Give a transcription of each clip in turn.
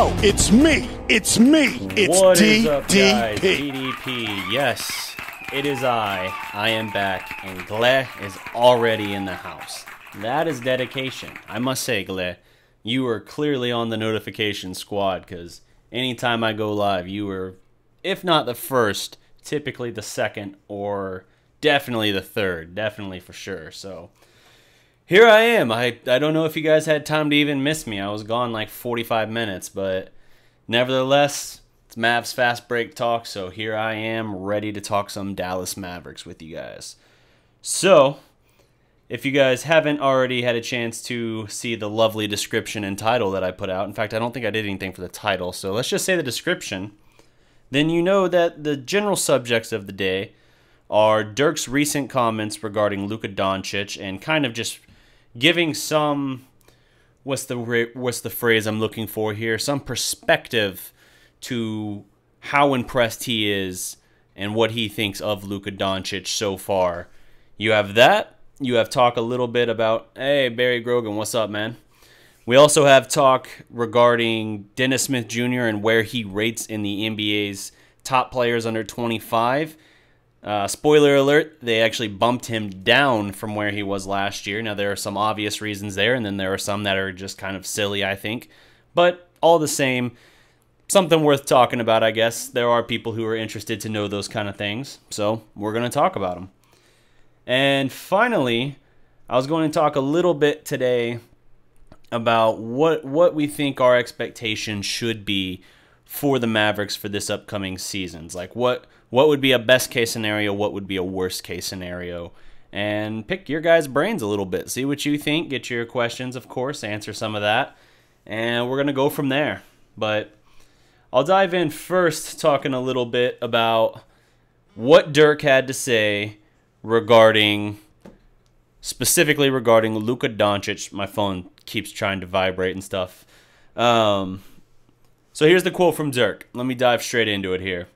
Yo, it's me. It's What is up, guys? DDP. DDP. Yes, it is I. I am back, and Gle is already in the house. That is dedication. I must say, Gle, you are clearly on the notification squad, because anytime I go live, you are, if not the first, typically the second, or definitely the third. Definitely for sure. So here I am. I don't know if you guys had time to even miss me. I was gone like 45 minutes, but nevertheless, it's Mavs Fastbreak talk, so here I am ready to talk some Dallas Mavericks with you guys. So, if you guys haven't already had a chance to see the lovely description and title that I put out, in fact, I don't think I did anything for the title, so let's just say the description, then you know that the general subjects of the day are Dirk's recent comments regarding Luka Doncic and kind of just giving some, what's the phrase I'm looking for here, some perspective to how impressed he is and what he thinks of Luka Doncic so far. You have that. You have talk a little bit about, hey, Barry Grogan, what's up, man? We also have talk regarding Dennis Smith Jr. and where he rates in the NBA's top players under 25. Spoiler alert, they actually bumped him down from where he was last year. Now, there are some obvious reasons there, and then there are some that are just kind of silly, I think. But all the same, something worth talking about, I guess. There are people who are interested to know those kind of things, so we're going to talk about them. And finally, I was going to talk a little bit today about what we think our expectations should be for the Mavericks for this upcoming seasons. Like, what would be a best case scenario, what would be a worst case scenario, and pick your guys' brains a little bit. See what you think, get your questions, of course, answer some of that, and we're going to go from there. But I'll dive in first talking a little bit about what Dirk had to say specifically regarding Luka Doncic. My phone keeps trying to vibrate and stuff. So here's the quote from Dirk. Let me dive straight into it here.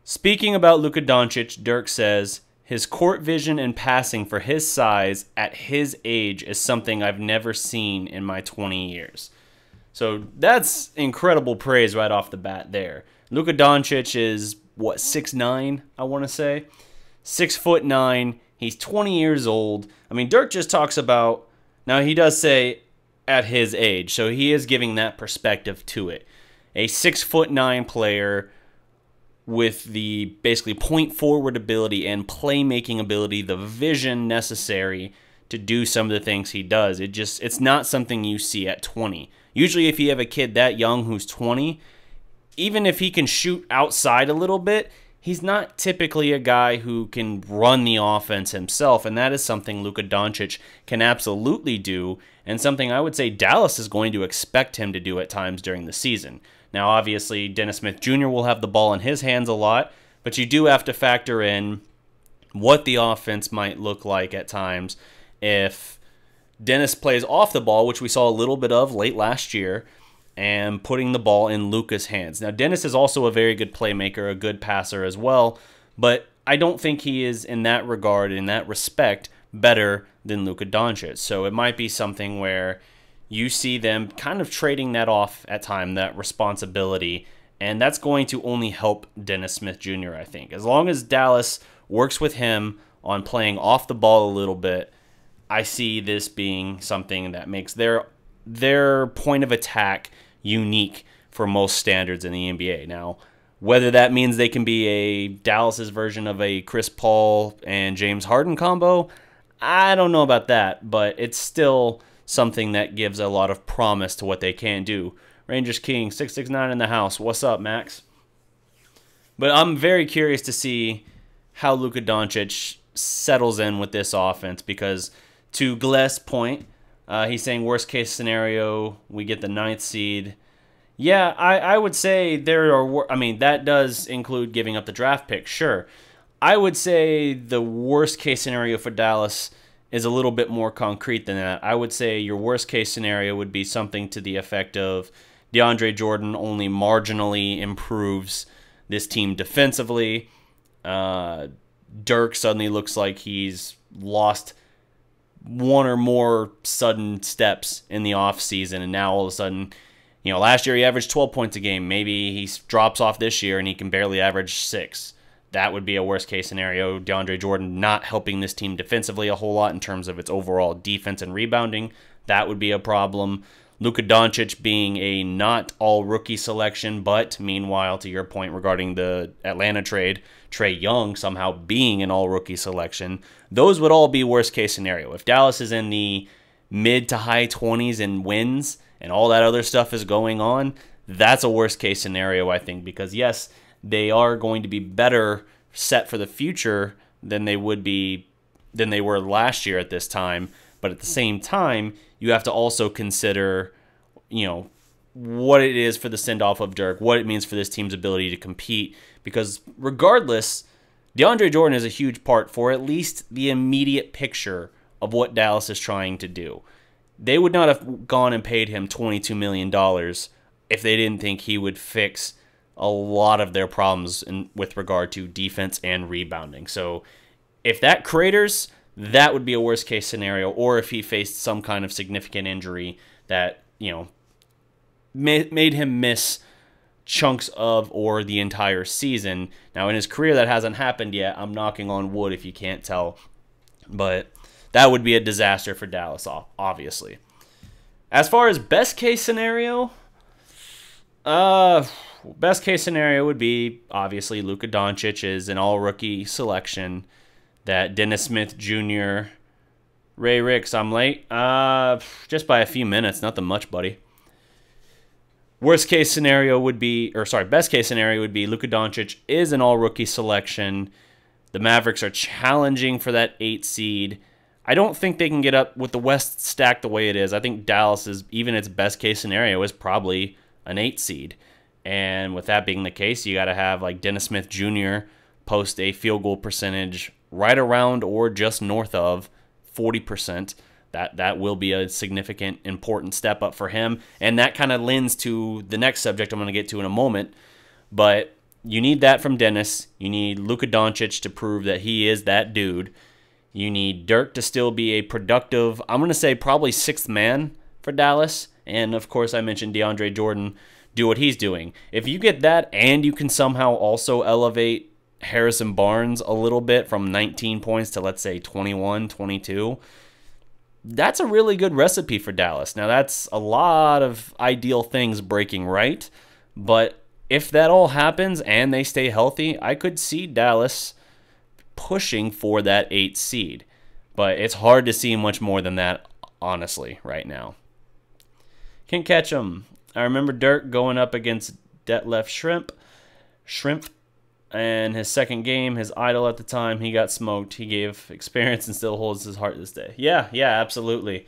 Speaking about Luka Doncic, Dirk says, his court vision and passing for his size at his age is something I've never seen in my 20 years. So that's incredible praise right off the bat there. Luka Doncic is, what, 6'9", I want to say? 6'9". He's 20 years old. I mean, Dirk just talks about, now he does say at his age, so he is giving that perspective to it. A 6'9" player with the basically point forward ability and playmaking ability, the vision necessary to do some of the things he does. It's not something you see at 20. Usually if you have a kid that young who's 20, even if he can shoot outside a little bit, he's not typically a guy who can run the offense himself, and that is something Luka Doncic can absolutely do, and something I would say Dallas is going to expect him to do at times during the season. Now, obviously, Dennis Smith Jr. will have the ball in his hands a lot, but you do have to factor in what the offense might look like at times if Dennis plays off the ball, which we saw a little bit of late last year, and putting the ball in Luka's hands. Now, Dennis is also a very good playmaker, a good passer as well, but I don't think he is, in that regard, in that respect, better than Luka Doncic. So it might be something where you see them kind of trading that off at time, that responsibility, and that's going to only help Dennis Smith Jr., I think. As long as Dallas works with him on playing off the ball a little bit, I see this being something that makes their point of attack unique for most standards in the NBA. Now, whether that means they can be a Dallas's version of a Chris Paul and James Harden combo, I don't know about that, but it's still something that gives a lot of promise to what they can do. Rangers King 669 in the house. What's up, Max? But I'm very curious to see how Luka Doncic settles in with this offense, because to Gless' point, he's saying worst case scenario, we get the 9th seed. Yeah, I would say that does include giving up the draft pick, sure. I would say the worst case scenario for Dallas is a little bit more concrete than that. I would say your worst case scenario would be something to the effect of DeAndre Jordan only marginally improves this team defensively. Dirk suddenly looks like he's lost one or more sudden steps in the offseason, and now all of a sudden Last year he averaged 12 points a game. Maybe he drops off this year and he can barely average 6. That would be a worst-case scenario. DeAndre Jordan not helping this team defensively a whole lot in terms of its overall defense and rebounding. That would be a problem. Luka Doncic being a not all-rookie selection, but meanwhile, to your point regarding the Atlanta trade, Trae Young somehow being an all-rookie selection, those would all be worst-case scenario. If Dallas is in the mid to high 20s in wins and all that other stuff is going on, that's a worst-case scenario, I think, because yes, they are going to be better set for the future than they were last year at this time. But at the same time, you have to also consider, what it is for the send-off of Dirk, what it means for this team's ability to compete. Because regardless, DeAndre Jordan is a huge part for at least the immediate picture of what Dallas is trying to do. They would not have gone and paid him $22 million if they didn't think he would fix a lot of their problems with regard to defense and rebounding. So if that craters, that would be a worst case scenario, or if he faced some kind of significant injury that, made him miss chunks of or the entire season. Now in his career that hasn't happened yet. I'm knocking on wood if you can't tell. But that would be a disaster for Dallas, obviously. As far as best case scenario, best case scenario would be, obviously, Luka Doncic is an all-rookie selection. That Dennis Smith Jr., Ray Ricks, I'm late. Just by a few minutes, nothing much, buddy. Best case scenario would be Luka Doncic is an all-rookie selection. The Mavericks are challenging for that 8 seed. I don't think they can get up with the West stacked the way it is. I think Dallas is, even its best case scenario, is probably an 8 seed. And with that being the case, you got to have like Dennis Smith Jr. post a field goal percentage right around or just north of 40%. That will be a significant, important step up for him. And that kind of lends to the next subject I'm going to get to in a moment. But you need that from Dennis. You need Luka Doncic to prove that he is that dude. You need Dirk to still be a productive, I'm going to say probably 6th man for Dallas. And, of course, I mentioned DeAndre Jordan do what he's doing. If you get that and you can somehow also elevate Harrison Barnes a little bit from 19 points to, let's say, 21, 22, that's a really good recipe for Dallas. Now, that's a lot of ideal things breaking right, but if that all happens and they stay healthy, I could see Dallas pushing for that 8th seed. But it's hard to see much more than that, honestly, right now. Can't catch them. I remember Dirk going up against Detlef Shrimp, and his second game, his idol at the time, he got smoked. He gave experience and still holds his heart this day. Yeah, absolutely.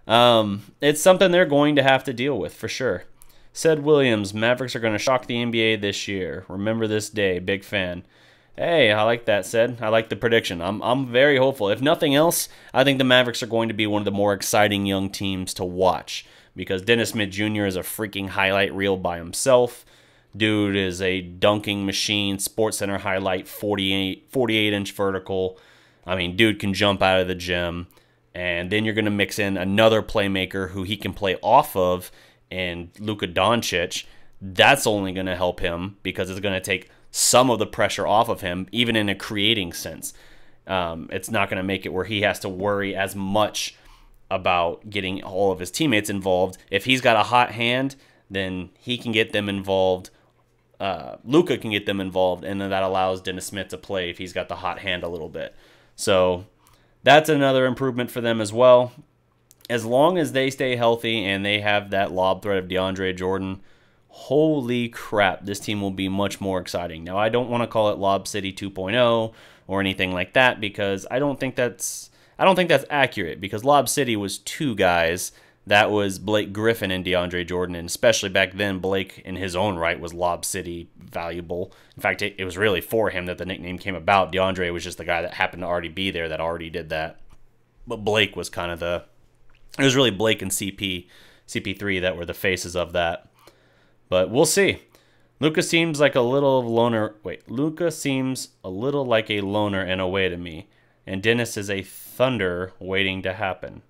It's something they're going to have to deal with for sure. Said Williams, Mavericks are going to shock the NBA this year. Remember this day. Big fan. Hey, I like that, Said. I like the prediction. I'm very hopeful. If nothing else, I think the Mavericks are going to be one of the more exciting young teams to watch because Dennis Smith Jr. is a freaking highlight reel by himself. Dude is a dunking machine, SportsCenter highlight, 48-inch vertical. I mean, dude can jump out of the gym. And then you're going to mix in another playmaker who he can play off of, and Luka Doncic. That's only going to help him because it's going to take some of the pressure off of him, even in a creating sense. It's not going to make it where he has to worry as much about getting all of his teammates involved. If he's got a hot hand, then he can get them involved. Luka can get them involved, and then that allows Dennis Smith to play if he's got the hot hand a little bit. So that's another improvement for them as well. As long as they stay healthy and they have that lob threat of DeAndre Jordan, holy crap, this team will be much more exciting. Now, I don't want to call it Lob City 2.0 or anything like that because I don't think that's accurate because Lob City was 2 guys. That was Blake Griffin and DeAndre Jordan, and especially back then, Blake in his own right was Lob City valuable. In fact, it was really for him that the nickname came about. DeAndre was just the guy that happened to already be there that already did that. But Blake was kind of it was really Blake and CP3 that were the faces of that. But we'll see. Luka seems like a little loner. Wait, Luka seems a little like a loner in a way to me. And Dennis is a thunder waiting to happen.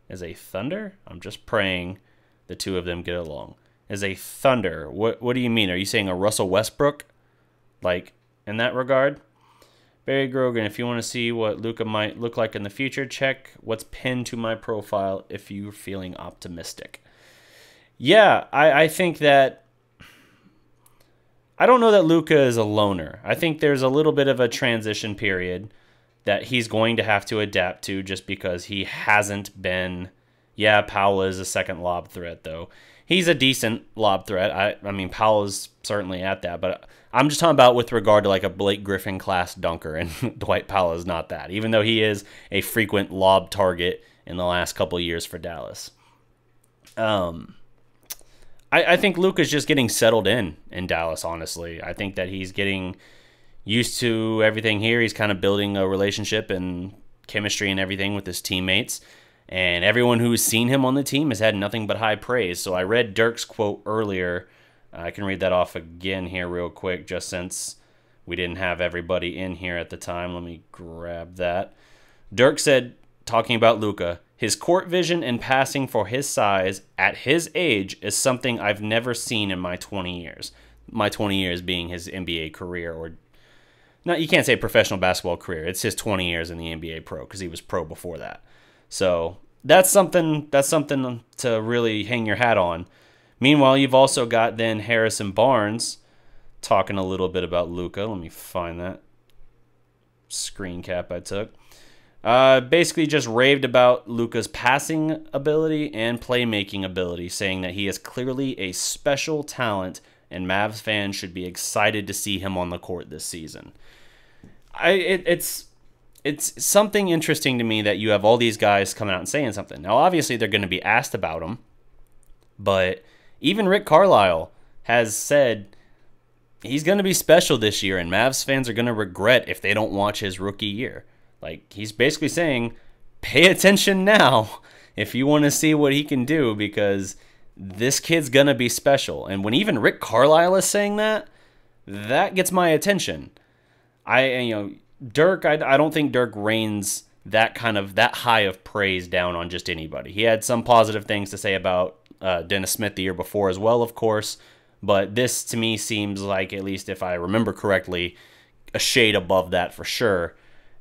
Is a thunder? I'm just praying the two of them get along. is a Thunder. What do you mean? Are you saying a Russell Westbrook? Like, in that regard? Barry Grogan, if you want to see what Luka might look like in the future, check what's pinned to my profile if you're feeling optimistic. Yeah, I think that... I don't know that Luka is a loner. I think there's a little bit of a transition period that he's going to have to adapt to just because he hasn't been... Yeah, Powell is a second lob threat, though. He's a decent lob threat. I mean, Powell is certainly at that, but I'm just talking about with regard to like a Blake Griffin class dunker, and Dwight Powell is not that, even though he is a frequent lob target in the last couple of years for Dallas. I think Luka's just getting settled in Dallas, honestly. I think that he's getting used to everything here. He's kind of building a relationship and chemistry and everything with his teammates. And everyone who's seen him on the team has had nothing but high praise. So I read Dirk's quote earlier. I can read that off again here real quick, just since we didn't have everybody in here at the time. Let me grab that. Dirk said, talking about Luka, his court vision and passing for his size at his age is something I've never seen in my 20 years. My 20 years being his NBA career, or not, you can't say professional basketball career. It's his 20 years in the NBA pro, because he was pro before that. So that's something to really hang your hat on. Meanwhile, you've also got then Harrison Barnes talking a little bit about Luka. Let me find that screen cap I took. Basically just raved about Luka's passing ability and playmaking ability, saying that he is clearly a special talent and Mavs fans should be excited to see him on the court this season. It's something interesting to me that you have all these guys coming out and saying something. Now, obviously, they're going to be asked about him, but even Rick Carlisle has said he's going to be special this year, and Mavs fans are going to regret if they don't watch his rookie year. Like, he's basically saying, pay attention now if you want to see what he can do, because this kid's going to be special. And when even Rick Carlisle is saying that, that gets my attention. Dirk, I don't think Dirk rains that high of praise down on just anybody. He had some positive things to say about Dennis Smith the year before as well, of course, but this to me seems like, at least if I remember correctly, a shade above that for sure.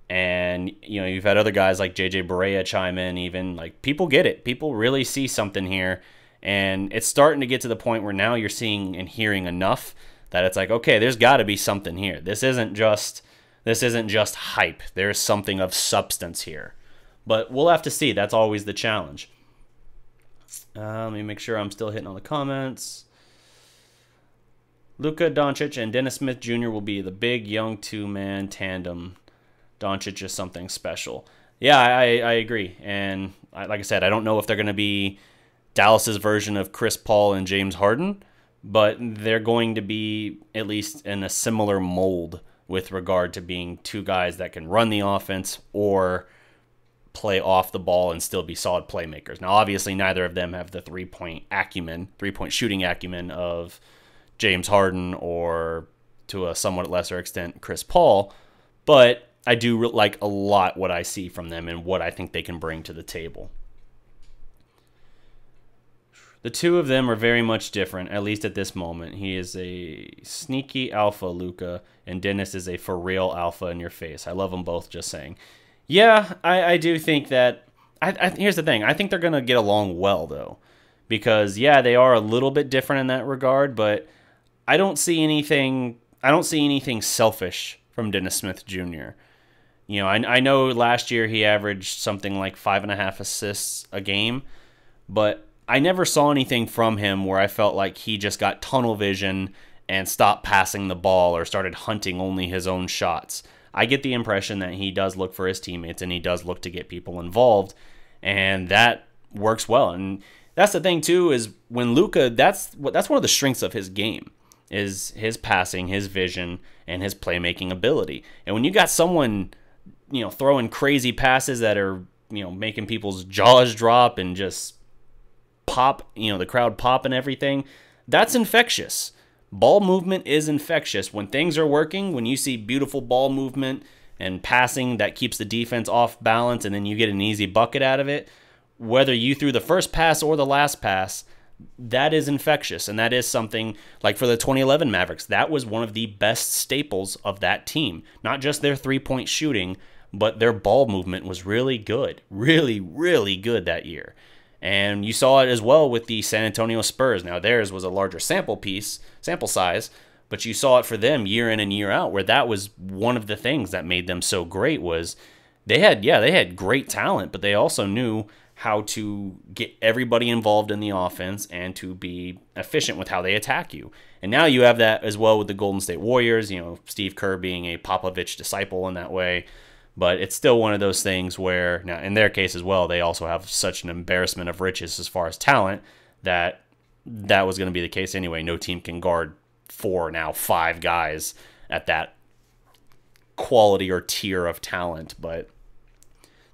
And you've had other guys like JJ Barea chime in, even like people get it. People really see something here, and it's starting to get to the point where now you're seeing and hearing enough that it's like, okay, there's got to be something here. This isn't just hype. There's something of substance here. But we'll have to see. That's always the challenge. Let me make sure I'm still hitting all the comments. Luka Doncic and Dennis Smith Jr. will be the big young two-man tandem. Doncic is something special. Yeah, I agree. And like I said, I don't know if they're going to be Dallas's version of Chris Paul and James Harden, but they're going to be at least in a similar mold with regard to being two guys that can run the offense or play off the ball and still be solid playmakers. Now, obviously, neither of them have the three-point shooting acumen of James Harden or, to a somewhat lesser extent, Chris Paul, but I do like a lot what I see from them and what I think they can bring to the table. The two of them are very much different, at least at this moment. He is a sneaky alpha, Luka, and Dennis is a for real alpha in your face. I love them both, just saying. Yeah, I do think that... here's the thing. I think they're going to get along well, though. Because, yeah, they are a little bit different in that regard, but I don't see anything selfish from Dennis Smith Jr. I know last year he averaged something like 5.5 assists a game, but I never saw anything from him where I felt like he just got tunnel vision and stopped passing the ball or started hunting only his own shots. I get the impression that he does look for his teammates and he does look to get people involved, and that works well. And that's the thing too, is when Luka, that's one of the strengths of his game, is his passing, his vision, and his playmaking ability. And when you got someone, throwing crazy passes that are, making people's jaws drop and just pop, the crowd pop and everything, that's infectious. Ball movement is infectious. When things are working, when you see beautiful ball movement and passing that keeps the defense off balance and then you get an easy bucket out of it, whether you threw the first pass or the last pass, that is infectious, and that is something like for the 2011 Mavericks, that was one of the best staples of that team. Not just their three-point shooting, but their ball movement was really good. Really, really good that year. And you saw it as well with the San Antonio Spurs. Now theirs was a larger sample size, but you saw it for them year in and year out, where that was one of the things that made them so great was they had great talent, but they also knew how to get everybody involved in the offense and to be efficient with how they attack you. And now you have that as well with the Golden State Warriors, Steve Kerr being a Popovich disciple in that way. But it's still one of those things where, now in their case as well, they also have such an embarrassment of riches as far as talent that was going to be the case anyway. No team can guard 5 guys at that quality or tier of talent. But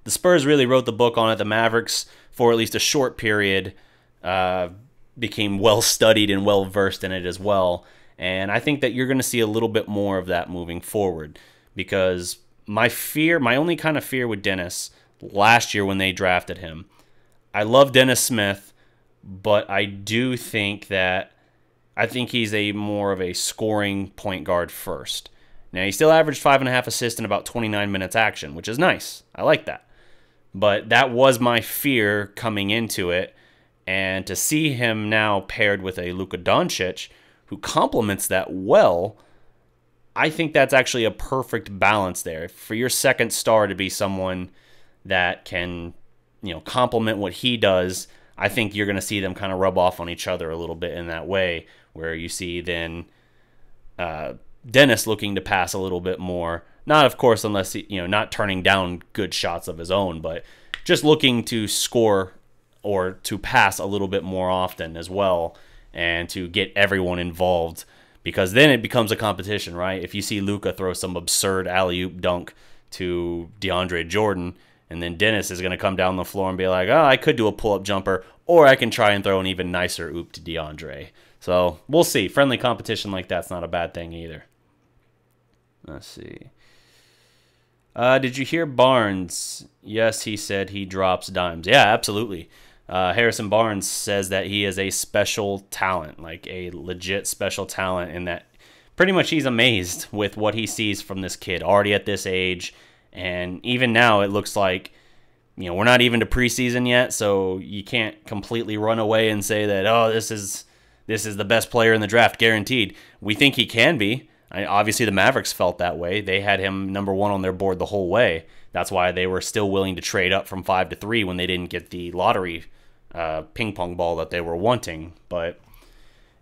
the Spurs really wrote the book on it. The Mavericks, for at least a short period, became well-studied and well-versed in it as well. And I think that you're going to see a little bit more of that moving forward, because my only kind of fear with Dennis last year when they drafted him, I love Dennis Smith, but I do think he's a more of a scoring point guard first. Now, he still averaged 5.5 assists in about 29 minutes action, which is nice. I like that. But that was my fear coming into it. And to see him now paired with a Luka Doncic, who complements that well, I think that's actually a perfect balance there. For your second star to be someone that can, complement what he does, I think you're going to see them kind of rub off on each other a little bit in that way, where you see then Dennis looking to pass a little bit more. Not, of course, unless he, not turning down good shots of his own, but just looking to score or to pass a little bit more often as well, and to get everyone involved, because then it becomes a competition, right? If you see Luka throw some absurd alley-oop dunk to DeAndre Jordan, and then Dennis is going to come down the floor and be like, oh, I could do a pull-up jumper, or I can try and throw an even nicer oop to DeAndre. So we'll see. Friendly competition like that's not a bad thing either. Let's see. Did you hear Barnes? Yes, he said he drops dimes. Yeah, absolutely. Harrison Barnes says that he is a special talent, like a legit special talent, in that pretty much he's amazed with what he sees from this kid already at this age. And even now it looks like, we're not even to preseason yet, so you can't completely run away and say that, oh, this is the best player in the draft, guaranteed. We think he can be. Obviously, the Mavericks felt that way. They had him number 1 on their board the whole way. That's why they were still willing to trade up from 5 to 3 when they didn't get the lottery ping pong ball that they were wanting. But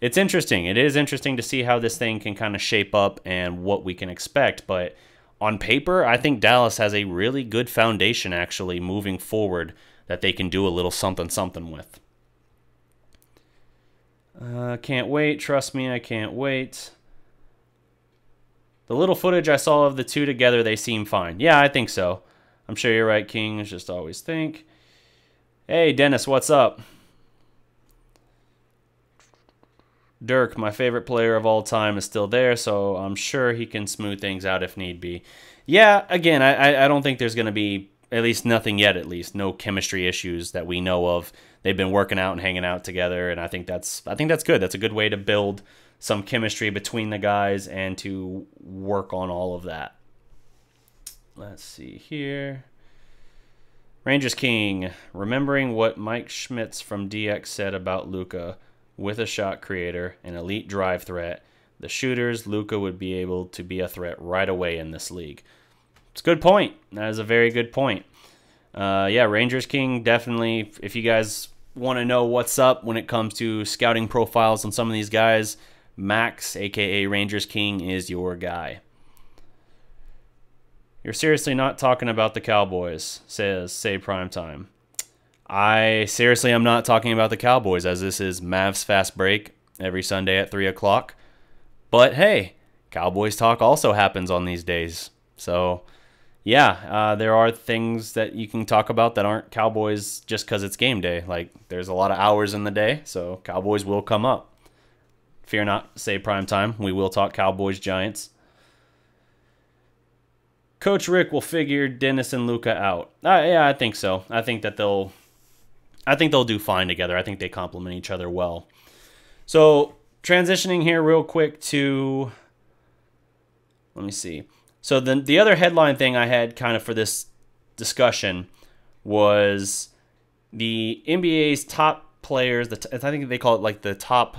it's interesting. It is interesting to see how this thing can kind of shape up and what we can expect. But on paper, I think Dallas has a really good foundation actually moving forward that they can do a little something with. Can't wait. Trust me, I can't wait. The little footage I saw of the two together, they seem fine. Yeah, I think so. I'm sure you're right, King. It's just always think. Hey, Dennis, what's up? Dirk, my favorite player of all time, is still there, so I'm sure he can smooth things out if need be. Yeah, again, I don't think there's going to be, at least nothing yet, at least, no chemistry issues that we know of. They've been working out and hanging out together, and I think that's good. That's a good way to build some chemistry between the guys and to work on all of that. Let's see here. Rangers King, remembering what Mike Schmitz from DX said about Luka, with a shot creator, an elite drive threat, the shooters, Luka would be able to be a threat right away in this league. It's a good point. That is a very good point. Yeah, Rangers King, definitely, if you guys want to know what's up when it comes to scouting profiles on some of these guys, Max, a.k.a. Rangers King, is your guy. You're seriously not talking about the Cowboys, says Say Primetime. I seriously am not talking about the Cowboys, as this is Mavs Fast Break every Sunday at 3 o'clock. But hey, Cowboys talk also happens on these days. So yeah, there are things that you can talk about that aren't Cowboys just because it's game day. Like, there's a lot of hours in the day, so Cowboys will come up. Fear not, Say Primetime. We will talk Cowboys Giants. Coach Rick will figure Dennis and Luka out. Yeah, I think so. I think that they'll I think they'll do fine together. I think they complement each other well. So transitioning here real quick to, let me see. So the other headline thing I had kind of for this discussion was the NBA's top players. I think they call it like the top.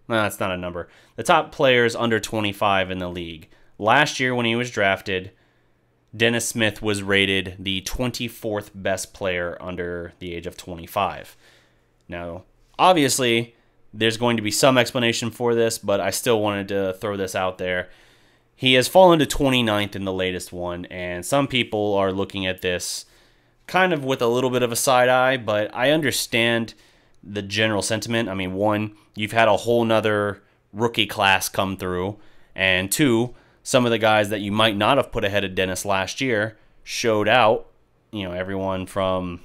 No, that's not a number. The top players under 25 in the league. Last year when he was drafted, Dennis Smith was rated the 24th best player under the age of 25. Now, obviously, there's going to be some explanation for this, but I still wanted to throw this out there. He has fallen to 29th in the latest one, and some people are looking at this kind of with a little bit of a side eye, but I understand the general sentiment. I mean, one, you've had a whole nother rookie class come through, and two, some of the guys that you might not have put ahead of Dennis last year showed out. You know, everyone from,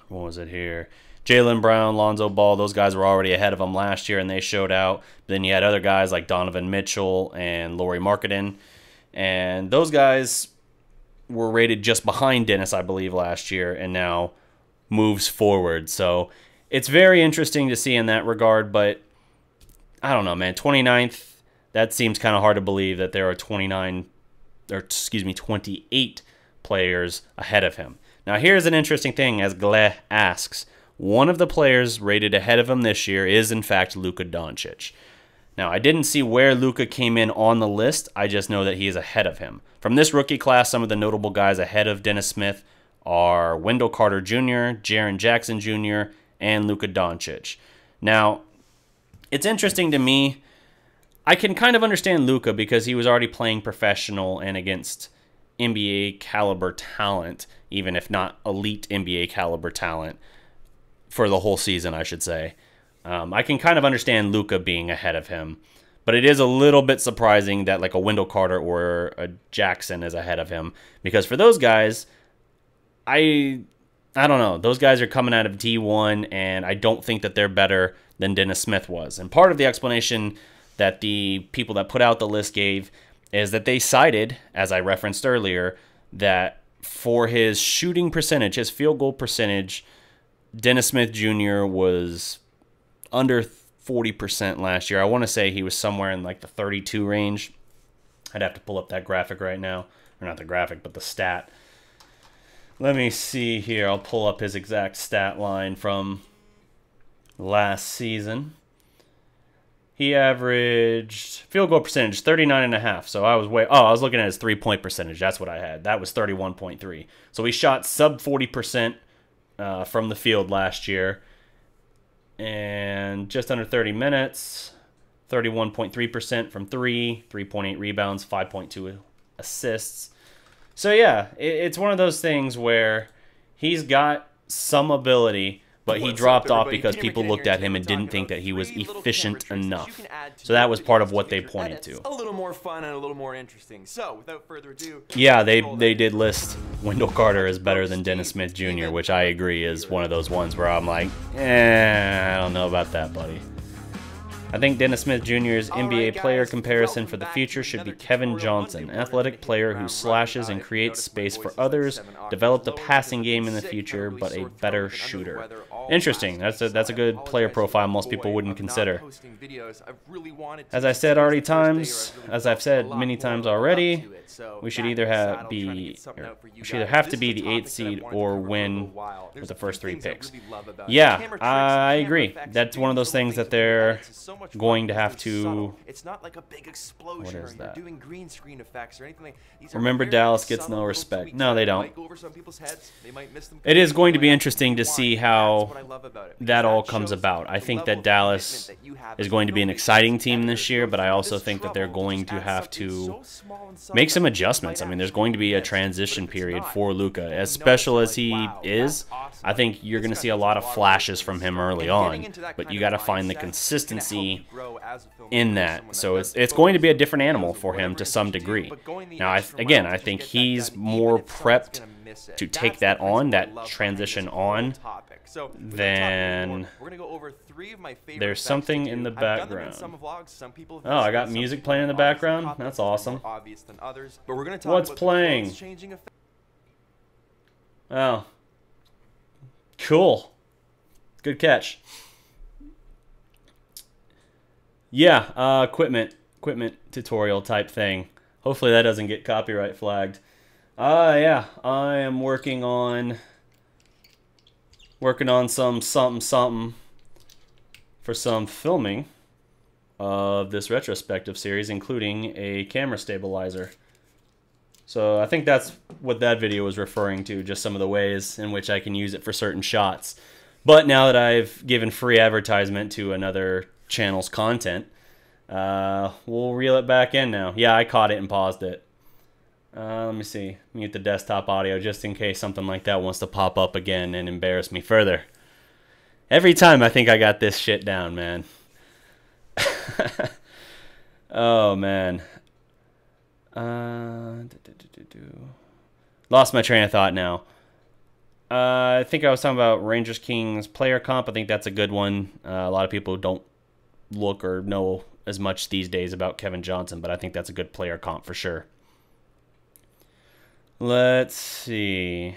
what was it here? Jaylen Brown, Lonzo Ball, those guys were already ahead of him last year, and they showed out. But then you had other guys like Donovan Mitchell and Lauri Markkanen, and those guys were rated just behind Dennis, I believe, last year, and now moves forward. So it's very interesting to see in that regard, but I don't know, man. 29th, that seems kind of hard to believe that there are 28 players ahead of him. Now, here's an interesting thing, as Gle asks. One of the players rated ahead of him this year is, in fact, Luka Doncic. Now, I didn't see where Luka came in on the list. I just know that he is ahead of him. From this rookie class, some of the notable guys ahead of Dennis Smith are Wendell Carter Jr., Jaren Jackson Jr., and Luka Doncic. Now, it's interesting to me. I can kind of understand Luka because he was already playing professional and against NBA caliber talent, even if not elite NBA caliber talent, for the whole season, I should say. I can kind of understand Luka being ahead of him, but it is a little bit surprising that like a Wendell Carter or a Jackson is ahead of him, because for those guys, I don't know. Those guys are coming out of D1, and I don't think that they're better than Dennis Smith was. And part of the explanation that the people that put out the list gave is that they cited, as I referenced earlier, that for his shooting percentage, his field goal percentage, Dennis Smith Jr. was under 40% last year. I want to say he was somewhere in like the 32 range. I'd have to pull up that graphic right now. Or not the graphic, but the stat. Let me see here. I'll pull up his exact stat line from last season. He averaged field goal percentage 39.5. So I was I was looking at his 3-point percentage. That's what I had. That was 31.3. So he shot sub 40% from the field last year, and just under 30 minutes, 31.3% from 3, 3.8 rebounds, 5.2 assists. So yeah, it's one of those things where he's got some ability, but he dropped off because people looked at him and didn't think that he was efficient enough. So that was part of what they pointed to. A little more fun and a little more interesting. So without further ado, yeah, they did list Wendell Carter as better than Dennis Smith Jr., which I agree is one of those ones where I'm like, I don't know about that, buddy. I think Dennis Smith Jr.'s NBA player comparison for the future should be Kevin Johnson, an athletic player who slashes and creates space for others, developed a passing game in the future, but a better shooter. Interesting. That's a good player profile most people wouldn't consider. As I said already as I've said many times already, we should either have to be the 8th seed or win with the first 3 picks. Yeah, I agree. That's one of those things that they're going to have to. It's not like a big explosion. What is that? Doing green screen effects or anything. Remember, Dallas gets no respect. No, they don't. It is going to be interesting to see how that all comes about. I think that Dallas is going to be an exciting team this year, but I also think that they're going to have to make some adjustments. I mean, there's going to be a transition period for Luka. As special as he is, I think you're going to see a lot of flashes from him early on, but you got to find the consistency in that. So it's going to be a different animal for him to some degree. Now, again, I think he's more prepped to take that on, that transition on, then there's something in the background. Oh, I got music playing in the background? That's awesome. What's playing? Oh. Cool. Good catch. Yeah, equipment tutorial type thing. Hopefully that doesn't get copyright flagged. Yeah, I am working on some something for some filming of this retrospective series, including a camera stabilizer. So I think that's what that video was referring to, just some of the ways in which I can use it for certain shots. But now that I've given free advertisement to another channel's content, we'll reel it back in now. Yeah, I caught it and paused it. Let me see. Mute the desktop audio just in case something like that wants to pop up again and embarrass me further. Every time I think I got this shit down, man. Oh, man. Lost my train of thought now. I think I was talking about Rangers Kings player comp. I think that's a good one. A lot of people don't look or know as much these days about Kevin Johnson, but I think that's a good player comp for sure. Let's see.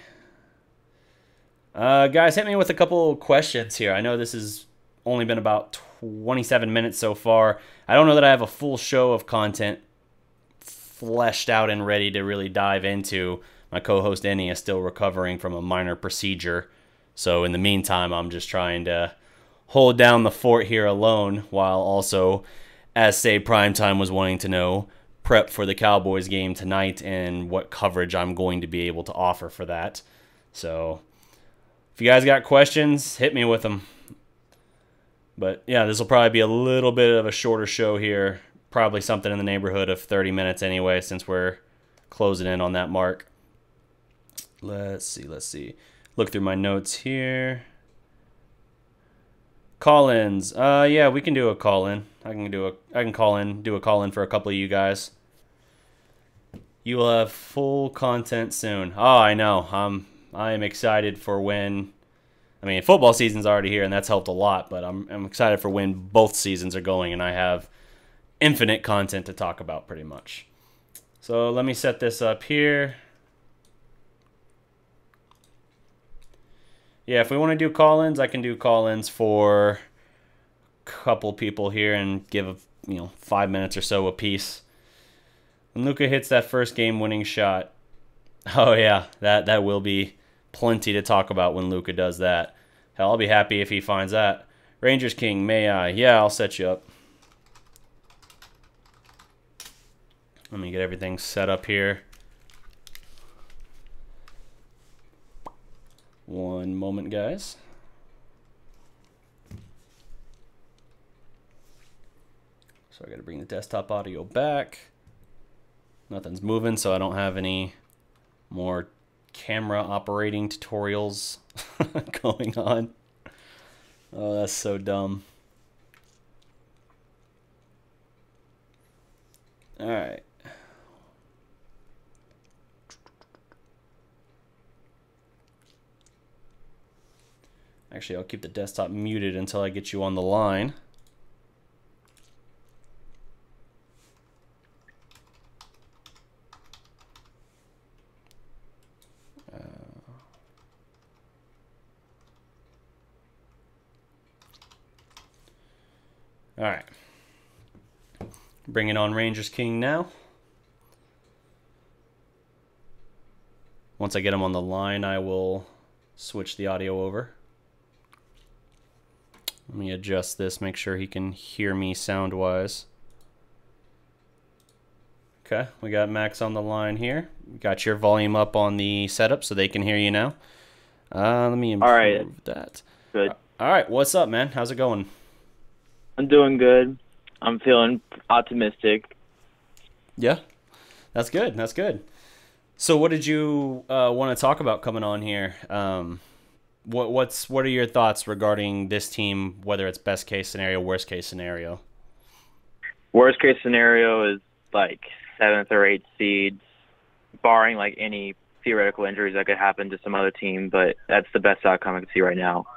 Guys, hit me with a couple questions here. I know this has only been about 27 minutes so far. I don't know that I have a full show of content fleshed out and ready to really dive into. My co-host Ennie is still recovering from a minor procedure. So in the meantime, I'm just trying to hold down the fort here alone while also, as Say Primetime was wanting to know, prep for the Cowboys game tonight and what coverage I'm going to be able to offer for that. So if you guys got questions, hit me with them. But yeah, this will probably be a little bit of a shorter show here. Probably something in the neighborhood of 30 minutes anyway, since we're closing in on that mark. Let's see. Look through my notes here. Call-ins. Yeah, we can do a call-in. I can call in, do a call-in for a couple of you guys. You will have full content soon. Oh, I know. I am excited for when. I mean, football season's already here, and that's helped a lot. But I'm excited for when both seasons are going, and I have infinite content to talk about, pretty much. So let me set this up here. Yeah, if we want to do call-ins, I can do call-ins for a couple people here and give 5 minutes or so a piece. When Luka hits that first game-winning shot, oh yeah, that will be plenty to talk about when Luka does that. Hell, I'll be happy if he finds that. Rangers King, may I? Yeah, I'll set you up. Let me get everything set up here. One moment, guys. So I got to bring the desktop audio back. Nothing's moving, so I don't have any more camera operating tutorials going on. Oh, that's so dumb. All right. Actually, I'll keep the desktop muted until I get you on the line. All right. Bringing on Rangers King now. Once I get him on the line, I will switch the audio over. Let me adjust this, make sure he can hear me sound-wise. Okay, we got Max on the line here. Got your volume up on the setup so they can hear you now. Let me improve that. Good. All right, what's up, man? How's it going? I'm doing good. I'm feeling optimistic. Yeah, that's good. That's good. So what did you want to talk about coming on here? What are your thoughts regarding this team, whether it's best case scenario, worst case scenario? Worst case scenario is like 7th or 8th seeds, barring like any theoretical injuries that could happen to some other team, but that's the best outcome I can see right now.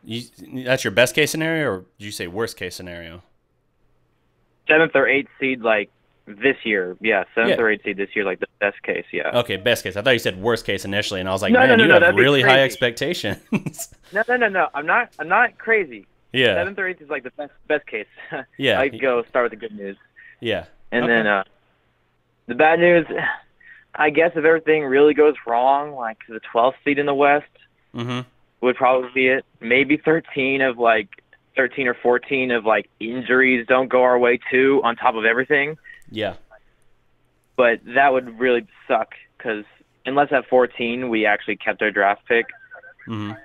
That's your best case scenario, or did you say worst case scenario? 7th or 8th seed, like This year, yeah, 7th or 8th seed this year, like the best case, yeah. Okay, best case. I thought you said worst case initially, and I was like, No, man, you have that'd be really high crazy. expectations. No. I'm not crazy. Yeah. 7th or 8th is like the best case. Yeah. I go start with the good news. Yeah. And then the bad news, I guess if everything really goes wrong, like the 12th seed in the West would probably be it. Maybe 13 or 14 of like injuries don't go our way too, on top of everything. Yeah. But that would really suck because unless at 14 we actually kept our draft pick, then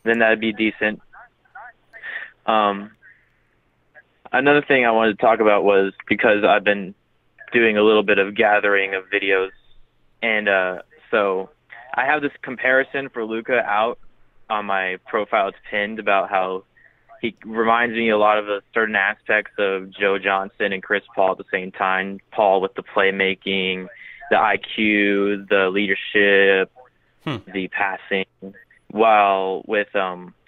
that'd be decent. Another thing I wanted to talk about was because I've been doing a little bit of gathering of videos, and so I have this comparison for Luka out on my profile. It's pinned about how he reminds me a lot of certain aspects of Joe Johnson and Chris Paul at the same time. Paul with the playmaking, the IQ, the leadership, the passing. While with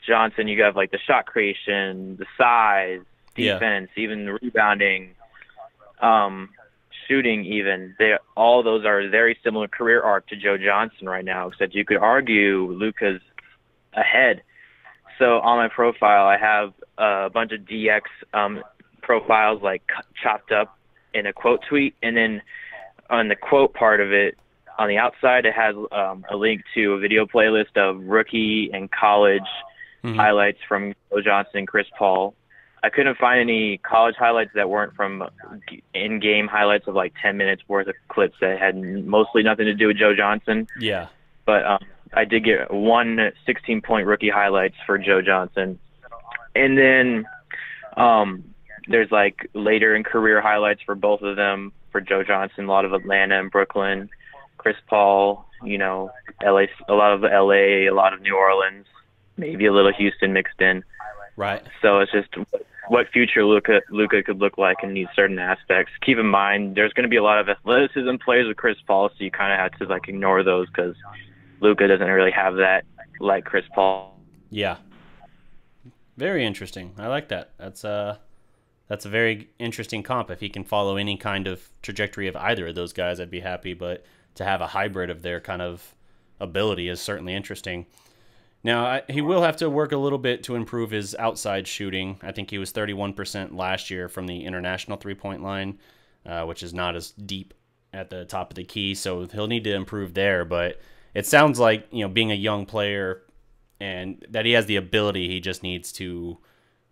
Johnson, you have like the shot creation, the size, defense, even the rebounding, shooting even. All those are very similar career arc to Joe Johnson right now, except you could argue Luka's ahead. So on my profile, I have a bunch of DX profiles like chopped up in a quote tweet, and then on the quote part of it, on the outside, it has a link to a video playlist of rookie and college highlights from Joe Johnson and Chris Paul. I couldn't find any college highlights that weren't from in-game highlights of like 10 minutes worth of clips that had mostly nothing to do with Joe Johnson. Yeah. But I did get one 16-point rookie highlights for Joe Johnson. And then there's like later in career highlights for both of them. For Joe Johnson, a lot of Atlanta and Brooklyn. Chris Paul, LA, a lot of LA, a lot of New Orleans, maybe a little Houston mixed in. Right. So it's just what future Luka could look like in these certain aspects. Keep in mind, there's going to be a lot of athleticism plays with Chris Paul, so you kind of have to like ignore those because Luka doesn't really have that like Chris Paul. Yeah. Very interesting. I like that. That's a very interesting comp. If he can follow any kind of trajectory of either of those guys, I'd be happy. But to have a hybrid of their kind of ability is certainly interesting. Now, he will have to work a little bit to improve his outside shooting. I think he was 31% last year from the international three-point line, which is not as deep at the top of the key. So he'll need to improve there. But it sounds like, being a young player and that he has the ability, he just needs to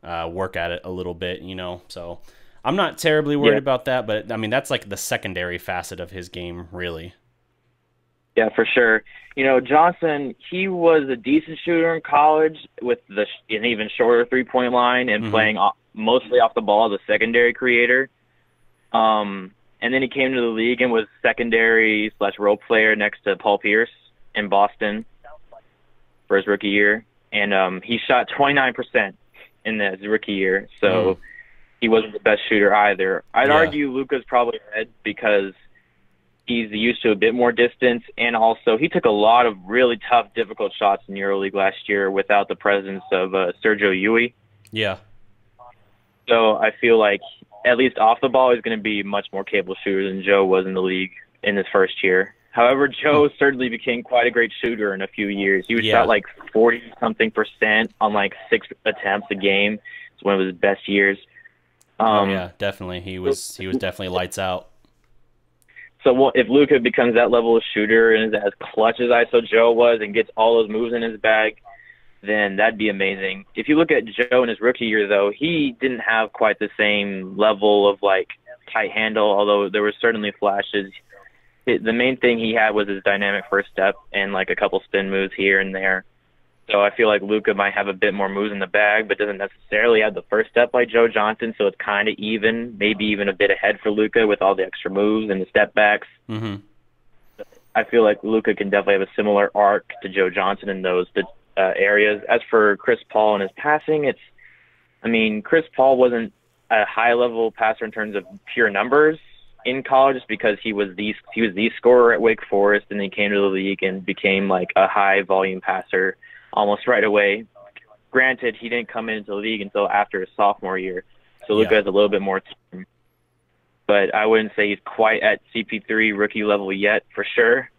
work at it a little bit, So I'm not terribly worried about that. But, I mean, that's like the secondary facet of his game, really. Yeah, for sure. Johnson, he was a decent shooter in college with an even shorter three-point line and playing mostly off the ball as a secondary creator. And then he came to the league and was secondary/role player next to Paul Pierce in Boston for his rookie year. And he shot 29% in his rookie year, so he wasn't the best shooter either. I'd argue Luka's probably ahead because he's used to a bit more distance, and also he took a lot of really tough, difficult shots in EuroLeague last year without the presence of Sergio Yui. Yeah. So I feel like at least off the ball, he's going to be a much more capable shooter than Joe was in the league in his first year. However, Joe certainly became quite a great shooter in a few years. He was shot like 40-something% on like 6 attempts a game. It's one of his best years. Yeah, definitely. He was definitely lights out. So if Luka becomes that level of shooter and is as clutch as ISO Joe was and gets all those moves in his bag, then that'd be amazing. If you look at Joe in his rookie year, though, he didn't have quite the same level of like tight handle, although there were certainly flashes. The main thing he had was his dynamic first step and like a couple spin moves here and there. So I feel like Luka might have a bit more moves in the bag, but doesn't necessarily have the first step like Joe Johnson, so it's kind of even, maybe even a bit ahead for Luka with all the extra moves and the step backs. I feel like Luka can definitely have a similar arc to Joe Johnson in those areas. As for Chris Paul and his passing, Chris Paul wasn't a high-level passer in terms of pure numbers in college because he was the scorer at Wake Forest, and then he came to the league and became like a high-volume passer almost right away. Granted, he didn't come into the league until after his sophomore year, so Luka has a little bit more time. but I wouldn't say he's quite at CP3 rookie level yet for sure.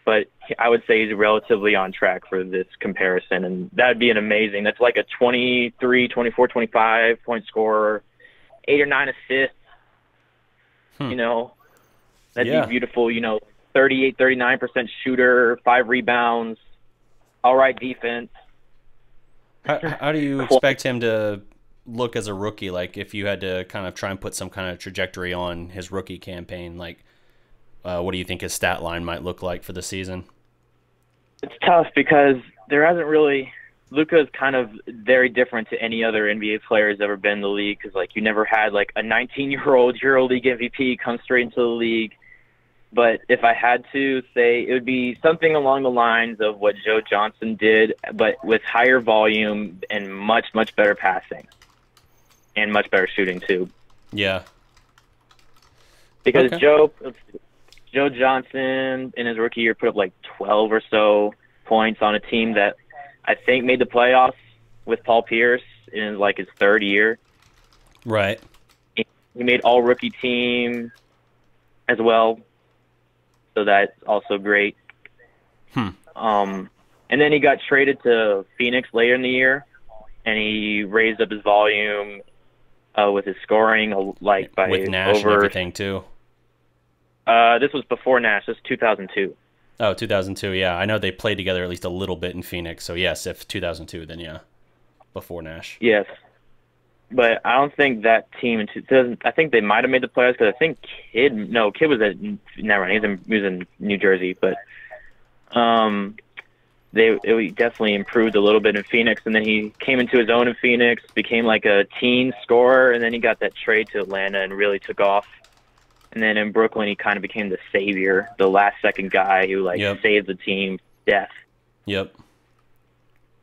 But I would say he's relatively on track for this comparison, and that'd be an amazing. That's like a 23, 24, 25 point scorer, 8 or 9 assists. You know, that'd be beautiful. You know, 38, 39% shooter, 5 rebounds, all right defense. How do you expect him to look as a rookie? Like, if you had to kind of try and put some kind of trajectory on his rookie campaign, like, what do you think his stat line might look like for the season? It's tough because there hasn't really – Luka is kind of very different to any other NBA player who's ever been in the league because, like, you never had, like, a 19-year-old EuroLeague MVP come straight into the league. But if I had to say, it would be something along the lines of what Joe Johnson did, but with higher volume and much, much better passing and much better shooting, too. Yeah. Because Joe Johnson in his rookie year put up like 12 or so points on a team that I think made the playoffs with Paul Pierce in like his 3rd year. Right. He made all rookie team as well. So that's also great. And then he got traded to Phoenix later in the year, and he raised up his volume with his scoring, like by with Nash and everything too. This was before Nash. This was 2002. Oh, 2002. Yeah, I know they played together at least a little bit in Phoenix. So yes, if 2002, then yeah, before Nash. Yes, but I don't think that team in 2000. I think they might have made the playoffs because I think Kidd was at never mind. He was in New Jersey, but it definitely improved a little bit in Phoenix, and then he came into his own in Phoenix, became like a teen scorer, and then he got that trade to Atlanta and really took off. And then in Brooklyn, he kind of became the savior, the last-second guy who saved the team death. Yep.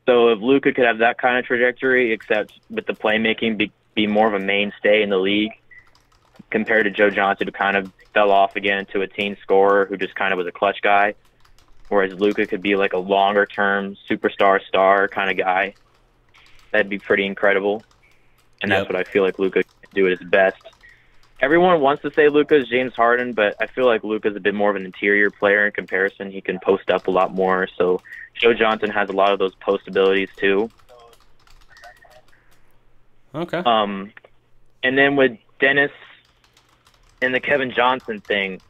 So if Luka could have that kind of trajectory, except with the playmaking be more of a mainstay in the league, compared to Joe Johnson, who kind of fell off again into a teen scorer who just kind of was a clutch guy, whereas Luka could be like a longer-term superstar star kind of guy, that'd be pretty incredible. And that's what I feel like Luka can do at his best. Everyone wants to say Luka is James Harden, but I feel like Luka is a bit more of an interior player in comparison. He can post up a lot more. So Joe Johnson has a lot of those post abilities too. Okay. And then with Dennis and the Kevin Johnson thing,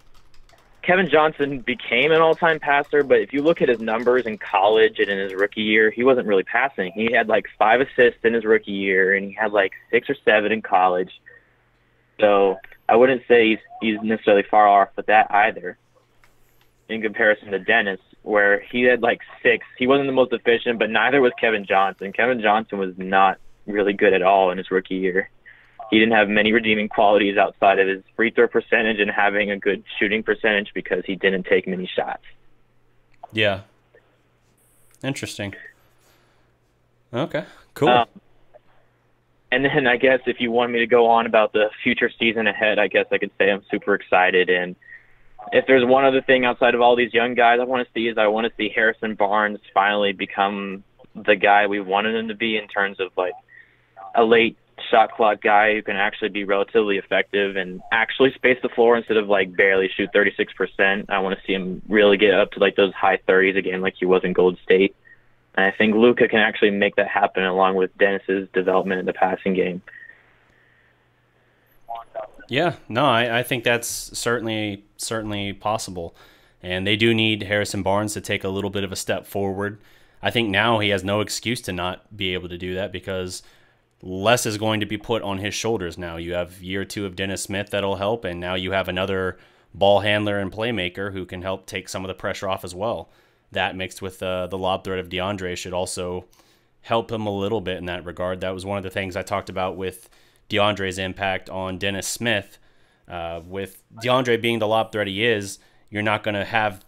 Kevin Johnson became an all-time passer, but if you look at his numbers in college and in his rookie year, he wasn't really passing. He had like 5 assists in his rookie year, and he had like 6 or 7 in college. So I wouldn't say he's necessarily far off with that either in comparison to Dennis, where he had like 6. He wasn't the most efficient, but neither was Kevin Johnson. Kevin Johnson was not really good at all in his rookie year. He didn't have many redeeming qualities outside of his free throw percentage and having a good shooting percentage because he didn't take many shots. Yeah. Interesting. Okay, cool. And then I guess if you want me to go on about the future season ahead, I guess I could say I'm super excited. And if there's one other thing outside of all these young guys I want to see Harrison Barnes finally become the guy we wanted him to be in terms of like a late shot clock guy who can actually be relatively effective and actually space the floor instead of like barely shoot 36%. I want to see him really get up to like those high 30s again like he was in Golden State. And I think Luka can actually make that happen along with Dennis's development in the passing game. Yeah, no, I think that's certainly possible. And they do need Harrison Barnes to take a little bit of a step forward. I think now he has no excuse to not be able to do that because less is going to be put on his shoulders now. You have year 2 of Dennis Smith that'll help, and now you have another ball handler and playmaker who can help take some of the pressure off as well. That mixed with the lob threat of DeAndre should also help him a little bit in that regard. That was one of the things I talked about with DeAndre's impact on Dennis Smith. With DeAndre being the lob threat he is, you're not going to have,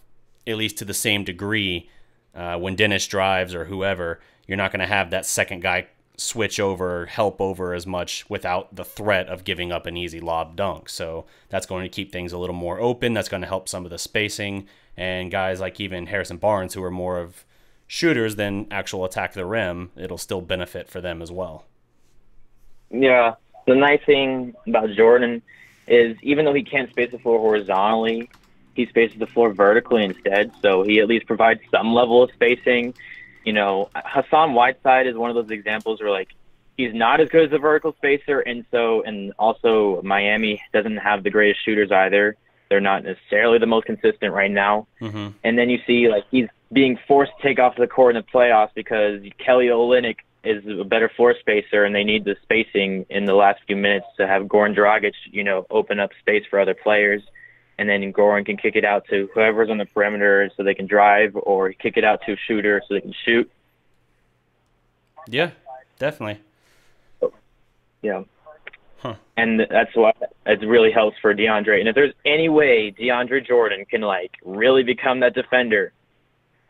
at least to the same degree, when Dennis drives or whoever, you're not going to have that second guy switch over, help over as much without the threat of giving up an easy lob dunk. So that's going to keep things a little more open. That's going to help some of the spacing. And guys like even Harrison Barnes, who are more of shooters than actual attack the rim, it'll still benefit for them as well. Yeah. The nice thing about Jordan is even though he can't space the floor horizontally, he spaces the floor vertically instead. So he at least provides some level of spacing. You know, Hassan Whiteside is one of those examples where like he's not as good as a vertical spacer, and also Miami doesn't have the greatest shooters either. They're not necessarily the most consistent right now. Mm-hmm. And then you see like he's being forced to take off the court in the playoffs because Kelly Olynyk is a better floor spacer, and they need the spacing in the last few minutes to have Goran Dragic, you know, open up space for other players. And then Goran can kick it out to whoever's on the perimeter so they can drive, or kick it out to a shooter so they can shoot. Yeah, definitely. Yeah. Huh. And that's why it really helps for DeAndre. And if there's any way DeAndre Jordan can, like, really become that defender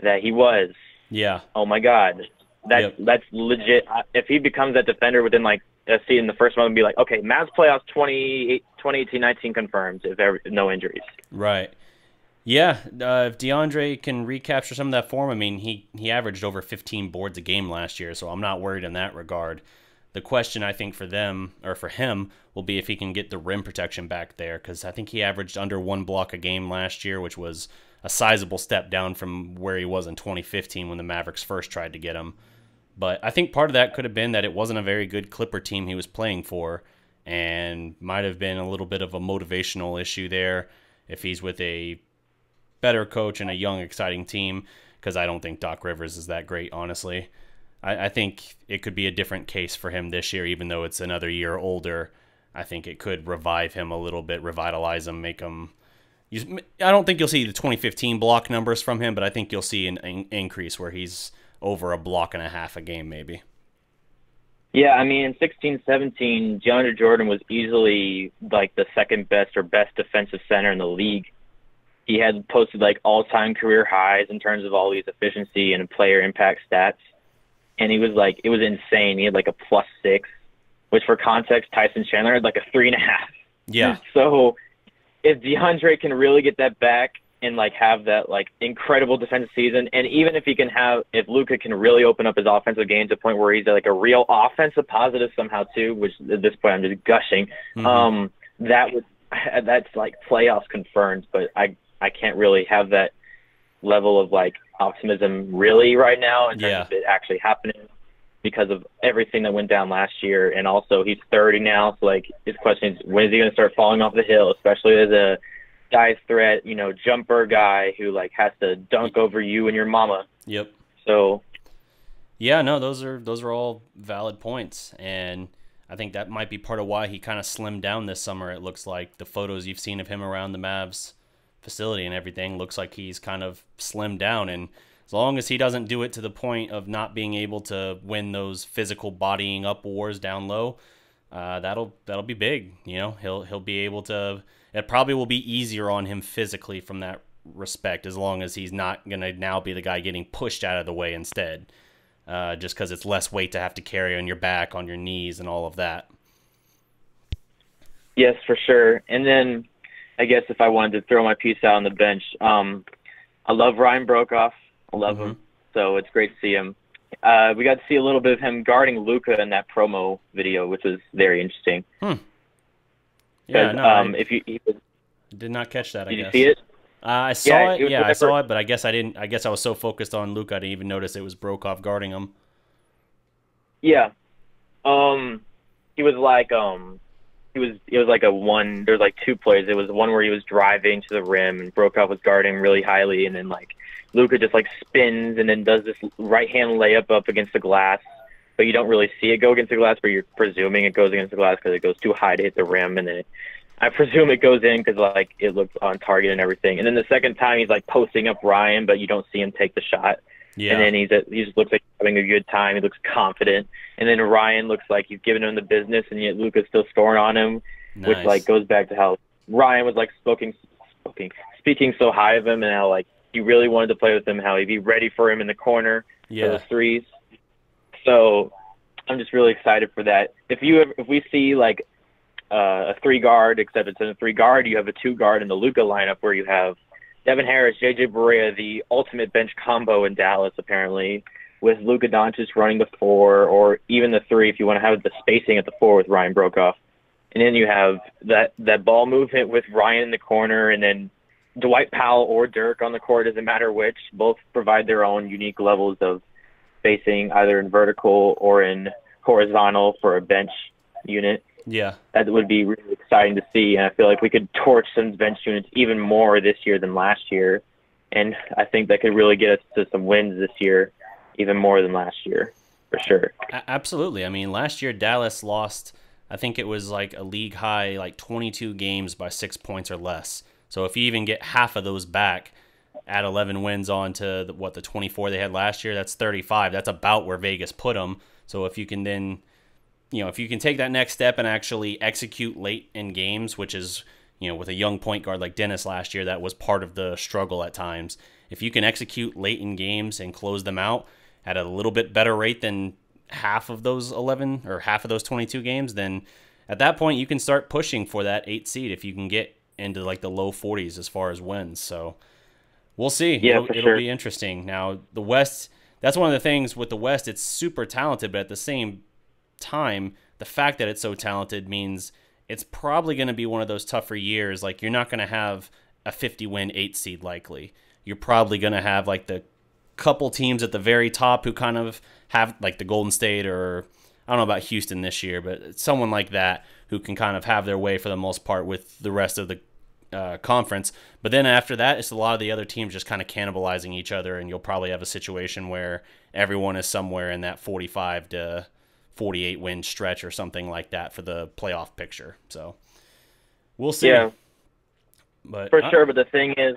that he was, yeah. Oh, my God. That's legit. If he becomes that defender within, like, a season, the first one would be like, okay, Mavs playoffs 2018-19 confirmed if no injuries. Right. Yeah, if DeAndre can recapture some of that form, I mean, he averaged over 15 boards a game last year, so I'm not worried in that regard. The question, I think, for them, or for him, will be if he can get the rim protection back there, because I think he averaged under 1 block a game last year, which was a sizable step down from where he was in 2015 when the Mavericks first tried to get him. But I think part of that could have been that it wasn't a very good Clipper team he was playing for, and might have been a little bit of a motivational issue there if he's with a better coach and a young, exciting team, because I don't think Doc Rivers is that great, honestly. I think it could be a different case for him this year, even though it's another year older. I think it could revive him a little bit, revitalize him, make him... I don't think you'll see the 2015 block numbers from him, but I think you'll see an increase where he's over a block and a half a game, maybe. Yeah, I mean, in 16-17, DeAndre Jordan was easily like the second best or best defensive center in the league. He had posted like all-time career highs in terms of all these efficiency and player impact stats. And he was like, it was insane. He had like a +6, which for context, Tyson Chandler had like a 3.5. Yeah. So if DeAndre can really get that back and like have that like incredible defensive season, and even if if Luka can really open up his offensive game to the point where he's like a real offensive positive somehow too, which at this point I'm just gushing, that's like playoffs confirmed. But I can't really have that level of like optimism really right now in terms of it actually happening because of everything that went down last year. And also he's 30 now, so like his question is, when is he going to start falling off the hill, especially as a guy threat, you know, jumper guy who like has to dunk over you and your mama. Yep. So yeah, no, those are all valid points, and I think that might be part of why he kind of slimmed down this summer. It looks like the photos you've seen of him around the Mavs facility and everything looks like he's kind of slimmed down, and as long as he doesn't do it to the point of not being able to win those physical bodying up wars down low, that'll be big. You know, he'll be able to. It probably will be easier on him physically from that respect, as long as he's not gonna now be the guy getting pushed out of the way instead, just because it's less weight to have to carry on your back, on your knees, and all of that. Yes, for sure. And then I guess if I wanted to throw my piece out on the bench, I love Ryan Broekhoff. I love him, so it's great to see him. We got to see a little bit of him guarding Luka in that promo video, which was very interesting. Yeah, no, if you did not catch that. Did you see it? I saw it. Yeah, I saw it, but I guess I didn't. I guess I was so focused on Luka, I didn't even notice it was Broekhoff guarding him. Yeah, he was like it was like a one. There's like two plays. It was one where he was driving to the rim and Broekhoff was guarding really highly, and then like Luka just like spins and then does this right hand layup up against the glass, but you don't really see it go against the glass, but you're presuming it goes against the glass because it goes too high to hit the rim, and then I presume it goes in because like it looks on target and everything. And then the second time he's like posting up Ryan, but you don't see him take the shot. Yeah. And then he just looks like he's having a good time. He looks confident. And then Ryan looks like he's giving him the business, and yet Luka's still scoring on him, which like goes back to how Ryan was like speaking so high of him, and how like he really wanted to play with him, how he'd be ready for him in the corner for the threes. So I'm just really excited for that. If we see like a 3-guard, except it's in a 3-guard, you have a 2-guard in the Luka lineup where you have Devin Harris, JJ Barea, the ultimate bench combo in Dallas, apparently, with Luka Doncic running the 4, or even the 3 if you want to have the spacing at the 4 with Ryan Broekhoff. And then you have that ball movement with Ryan in the corner, and then Dwight Powell or Dirk on the court, doesn't matter which. Both provide their own unique levels of spacing, either in vertical or in horizontal for a bench unit. Yeah. That would be really exciting to see, and I feel like we could torch some bench units even more this year than last year. And I think that could really get us to some wins this year, even more than last year, for sure. Absolutely. I mean, last year Dallas lost, I think it was like a league high, like 22 games by 6 points or less. So if you even get half of those back, add 11 wins on to the 24 they had last year, that's 35. That's about where Vegas put them. So if you can then, if you can take that next step and actually execute late in games, which is, with a young point guard like Dennis last year, that was part of the struggle at times. If you can execute late in games and close them out at a little bit better rate than half of those 11 or half of those 22 games, then at that point you can start pushing for that 8 seed if you can get into like the low 40s as far as wins. So we'll see. Yeah, it'll be interesting. Now, the West, that's one of the things with the West, it's super talented, but at the same time, the fact that it's so talented means it's probably going to be one of those tougher years. Like, you're not going to have a 50-win 8 seed likely. You're probably going to have like the couple teams at the very top who kind of have like the Golden State, or I don't know about Houston this year, but someone like that who can kind of have their way for the most part with the rest of the conference. But then after that, it's a lot of the other teams just kind of cannibalizing each other, and you'll probably have a situation where everyone is somewhere in that 45 to 48 win stretch or something like that for the playoff picture. So we'll see. Yeah, but for sure. But the thing is,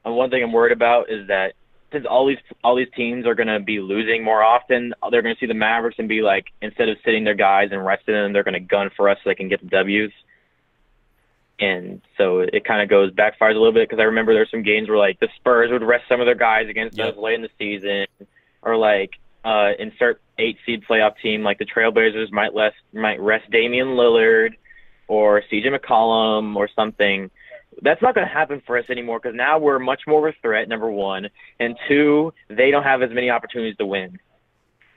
one thing I'm worried about is that since all these teams are going to be losing more often, they're going to see the Mavericks and be like, instead of sitting their guys and resting them, they're going to gun for us so they can get the W's. And so it kind of backfires a little bit, because I remember there's some games where like the Spurs would rest some of their guys against us late in the season, or like insert 8 seed playoff team like the Trailblazers might rest Damian Lillard or CJ McCollum or something. That's not going to happen for us anymore, because now we're much more of a threat, number one, and two, they don't have as many opportunities to win.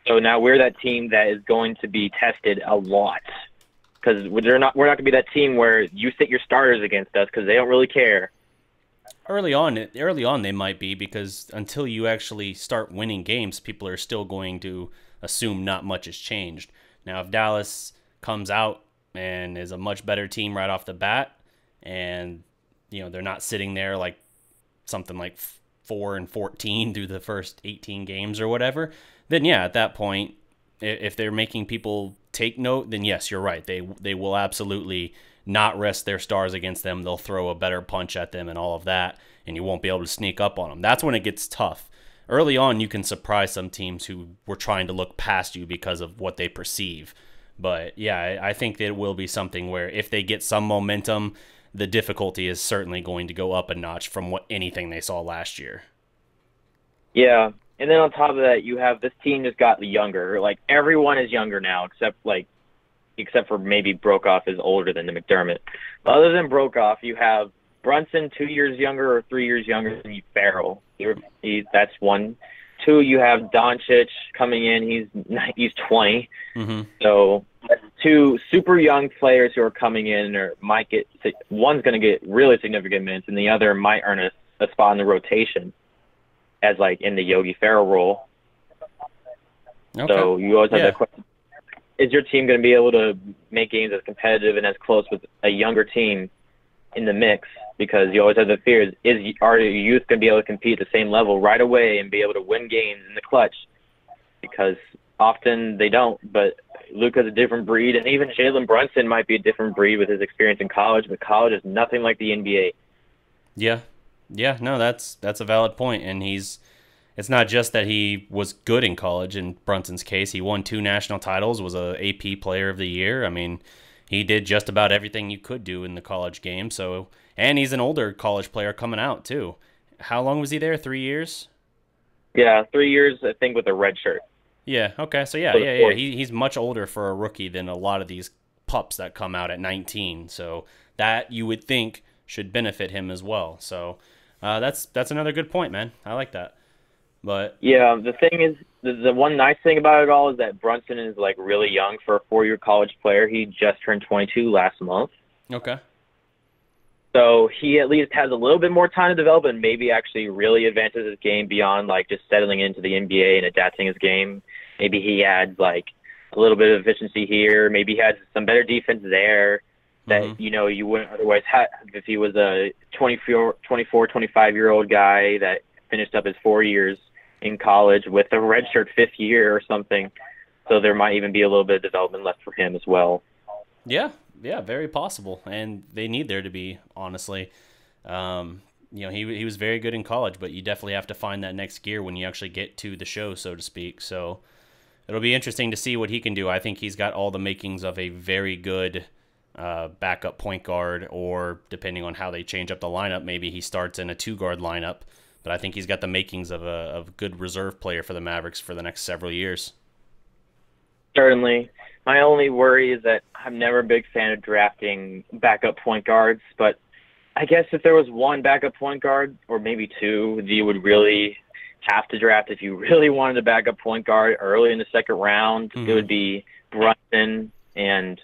So now we're that team that is going to be tested a lot, because we're not going to be that team where you sit your starters against us because they don't really care. Early on they might be, because until you actually start winning games, people are still going to assume not much has changed. Now, if Dallas comes out and is a much better team right off the bat, and they're not sitting there like something like 4-14 through the first 18 games or whatever, then yeah, at that point, if they're making people take note, then yes, you're right. They will absolutely not rest their stars against them. They'll throw a better punch at them and all of that, and you won't be able to sneak up on them. That's when it gets tough. Early on, you can surprise some teams who were trying to look past you because of what they perceive. But yeah, I think that it will be something where if they get some momentum, the difficulty is certainly going to go up a notch from anything they saw last year. Yeah, and then on top of that, you have this team just got younger. Like, everyone is younger now, except for maybe Brokoff is older than the McDermott. But other than Brokoff, you have Brunson 2 years younger or 3 years younger than Farrell. That's one. Two, you have Doncic coming in. He's 20. Mm-hmm. So that's two super young players who are coming in, or might get – one's going to get really significant minutes, and the other might earn a spot in the rotation as like in the Yogi Ferrell role. Okay. So you always have that question. Is your team going to be able to make games as competitive and as close with a younger team in the mix? Because you always have the fear, are your youth going to be able to compete at the same level right away and be able to win games in the clutch? Because often they don't, but Luka's a different breed, and even Jalen Brunson might be a different breed with his experience in college, but college is nothing like the NBA. Yeah, no, that's a valid point, and it's not just that he was good in college. In Brunson's case, he won 2 national titles, was a AP Player of the Year. I mean, he did just about everything you could do in the college game. So, and he's an older college player coming out too. How long was he there? 3 years? Yeah, 3 years, I think, with a red shirt. Yeah. Okay. So yeah. He's much older for a rookie than a lot of these pups that come out at 19. So that you would think should benefit him as well. So that's another good point, man. I like that. But Yeah, the thing is, the one nice thing about it all is that Brunson is like really young for a 4-year college player. He just turned 22 last month. okay. So he at least has a little bit more time to develop and maybe actually really advances his game beyond like just settling into the NBA and adapting his game. Maybe he adds like a little bit of efficiency here. Maybe he has some better defense there that, you wouldn't otherwise have if he was a 24, 25-year-old guy that finished up his 4 years in college with a redshirt 5th year or something. So there might even be a little bit of development left for him as well. Yeah, very possible, and they need there to be, honestly. He was very good in college, but you definitely have to find that next gear when you actually get to the show, so to speak. So it'll be interesting to see what he can do. I think he's got all the makings of a very good backup point guard, or depending on how they change up the lineup, maybe he starts in a 2-guard lineup. But I think he's got the makings of a good reserve player for the Mavericks for the next several years. Certainly. My only worry is that I'm never a big fan of drafting backup point guards, but I guess if there was one backup point guard, or maybe two, you would really have to draft if you really wanted a backup point guard early in the second round. It would be Brunson and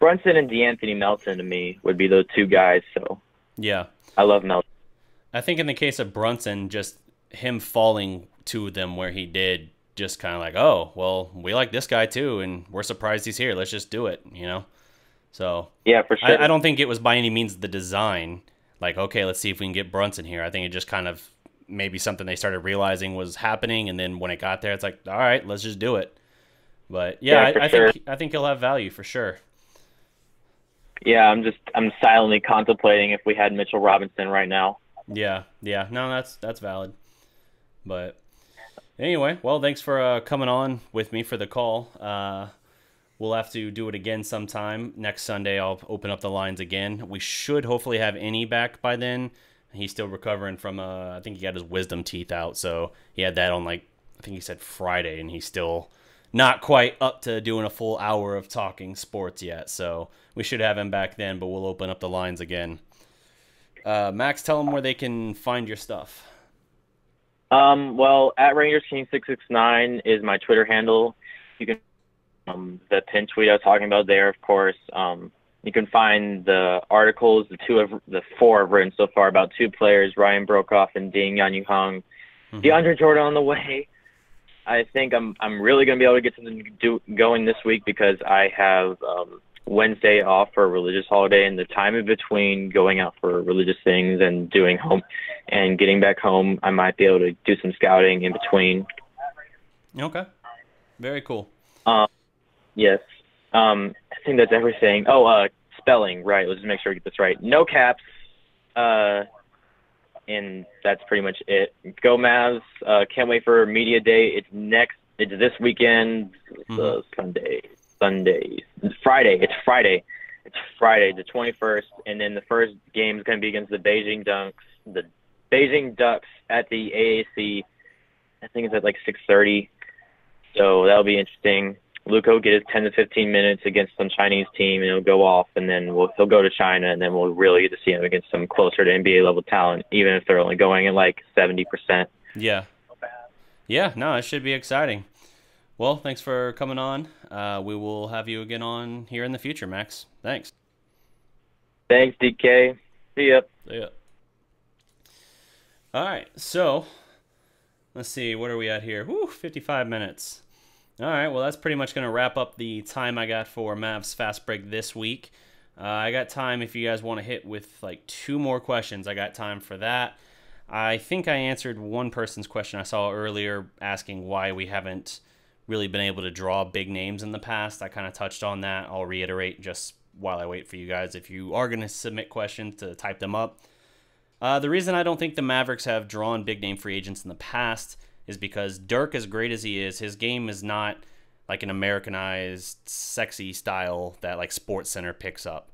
DeAnthony Melton to me would be those two guys. So yeah, I love Melton. I think in the case of Brunson, just him falling to them where he did, just kind of like, oh, well, we like this guy too, and we're surprised he's here. Let's just do it, So yeah, for sure. I don't think it was by any means the design. Like, okay, let's see if we can get Brunson here. I think it just kind of maybe something they started realizing was happening, and then when it got there, it's like, all right, let's just do it. But yeah, I think he'll have value for sure. Yeah, I'm silently contemplating if we had Mitchell Robinson right now. Yeah, no, that's valid. But anyway, well, thanks for coming on with me for the call. We'll have to do it again sometime. Next Sunday, I'll open up the lines again. We should hopefully have any back by then. He's still recovering from, I think he got his wisdom teeth out, so he had that on, I think he said Friday, and he's still not quite up to doing a full hour of talking sports yet. So we should have him back then, but we'll open up the lines again. Max, tell them where they can find your stuff. Well, at RangersKing669 is my Twitter handle. You can the pin tweet I was talking about there, of course. You can find the articles, the 4 I've written so far about 2 players, Ryan Brokoff and Ding Yanyu-Hung. DeAndre Jordan on the way. I think I'm really going to be able to get something going this week because I have Wednesday off for a religious holiday, and the time in between going out for religious things and doing home and getting back home, I might be able to do some scouting in between. Okay. Very cool. Yes. I think that's everything. Oh, spelling, right. Let's just make sure we get this right. No caps. And that's pretty much it. Go Mavs. Can't wait for Media Day. It's this weekend. Friday. It's Friday, the 21st. And then the first game is going to be against the Beijing Ducks at the AAC. I think it's at 6:30. So that'll be interesting. Luka will get his 10 to 15 minutes against some Chinese team, and he'll go off, and then he'll go to China, and then we'll really get to see him against some closer to NBA level talent, even if they're only going at 70%. Yeah. Yeah, no, it should be exciting. Well, thanks for coming on. We will have you again on here in the future, Max. Thanks. Thanks, DK. See ya. See ya. All right, so let's see. What are we at here? 55 minutes. All right, well, that's pretty much going to wrap up the time I got for Mavs Fast Break this week. I got time if you guys want to hit with 2 more questions. I got time for that. I think I answered one person's question I saw earlier asking why we haven't really been able to draw big names in the past. I kind of touched on that. I'll reiterate just while I wait for you guys. If you are going to submit questions, to type them up. The reason I don't think the Mavericks have drawn big name free agents in the past is because Dirk, as great as he is, his game is not like an Americanized, sexy style that SportsCenter picks up.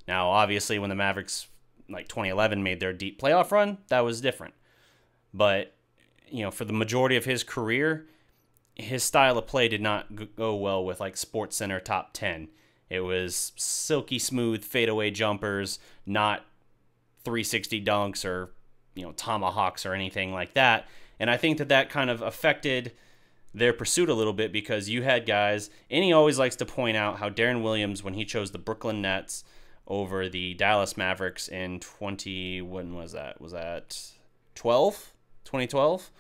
Now, obviously, when the Mavericks, 2011, made their deep playoff run, that was different. But, for the majority of his career, his style of play did not go well with SportsCenter top 10. It was silky smooth fadeaway jumpers, not 360 dunks or, tomahawks or anything like that. And I think that that kind of affected their pursuit a little bit because you had guys, and he always likes to point out how Darren Williams, when he chose the Brooklyn Nets over the Dallas Mavericks in when was that? Was that 2012,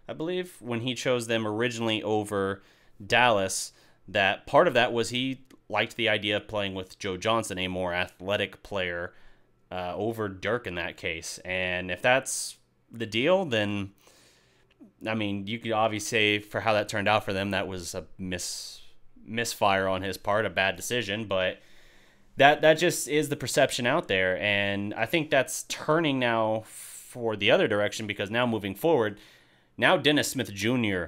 I believe, when he chose them originally over Dallas, that part of that was he liked the idea of playing with Joe Johnson, a more athletic player, over Dirk in that case. And if that's the deal, then I mean, you could obviously say for how that turned out for them, that was a misfire on his part, a bad decision, but that just is the perception out there. And I think that's turning now for the other direction because now moving forward, now Dennis Smith Jr.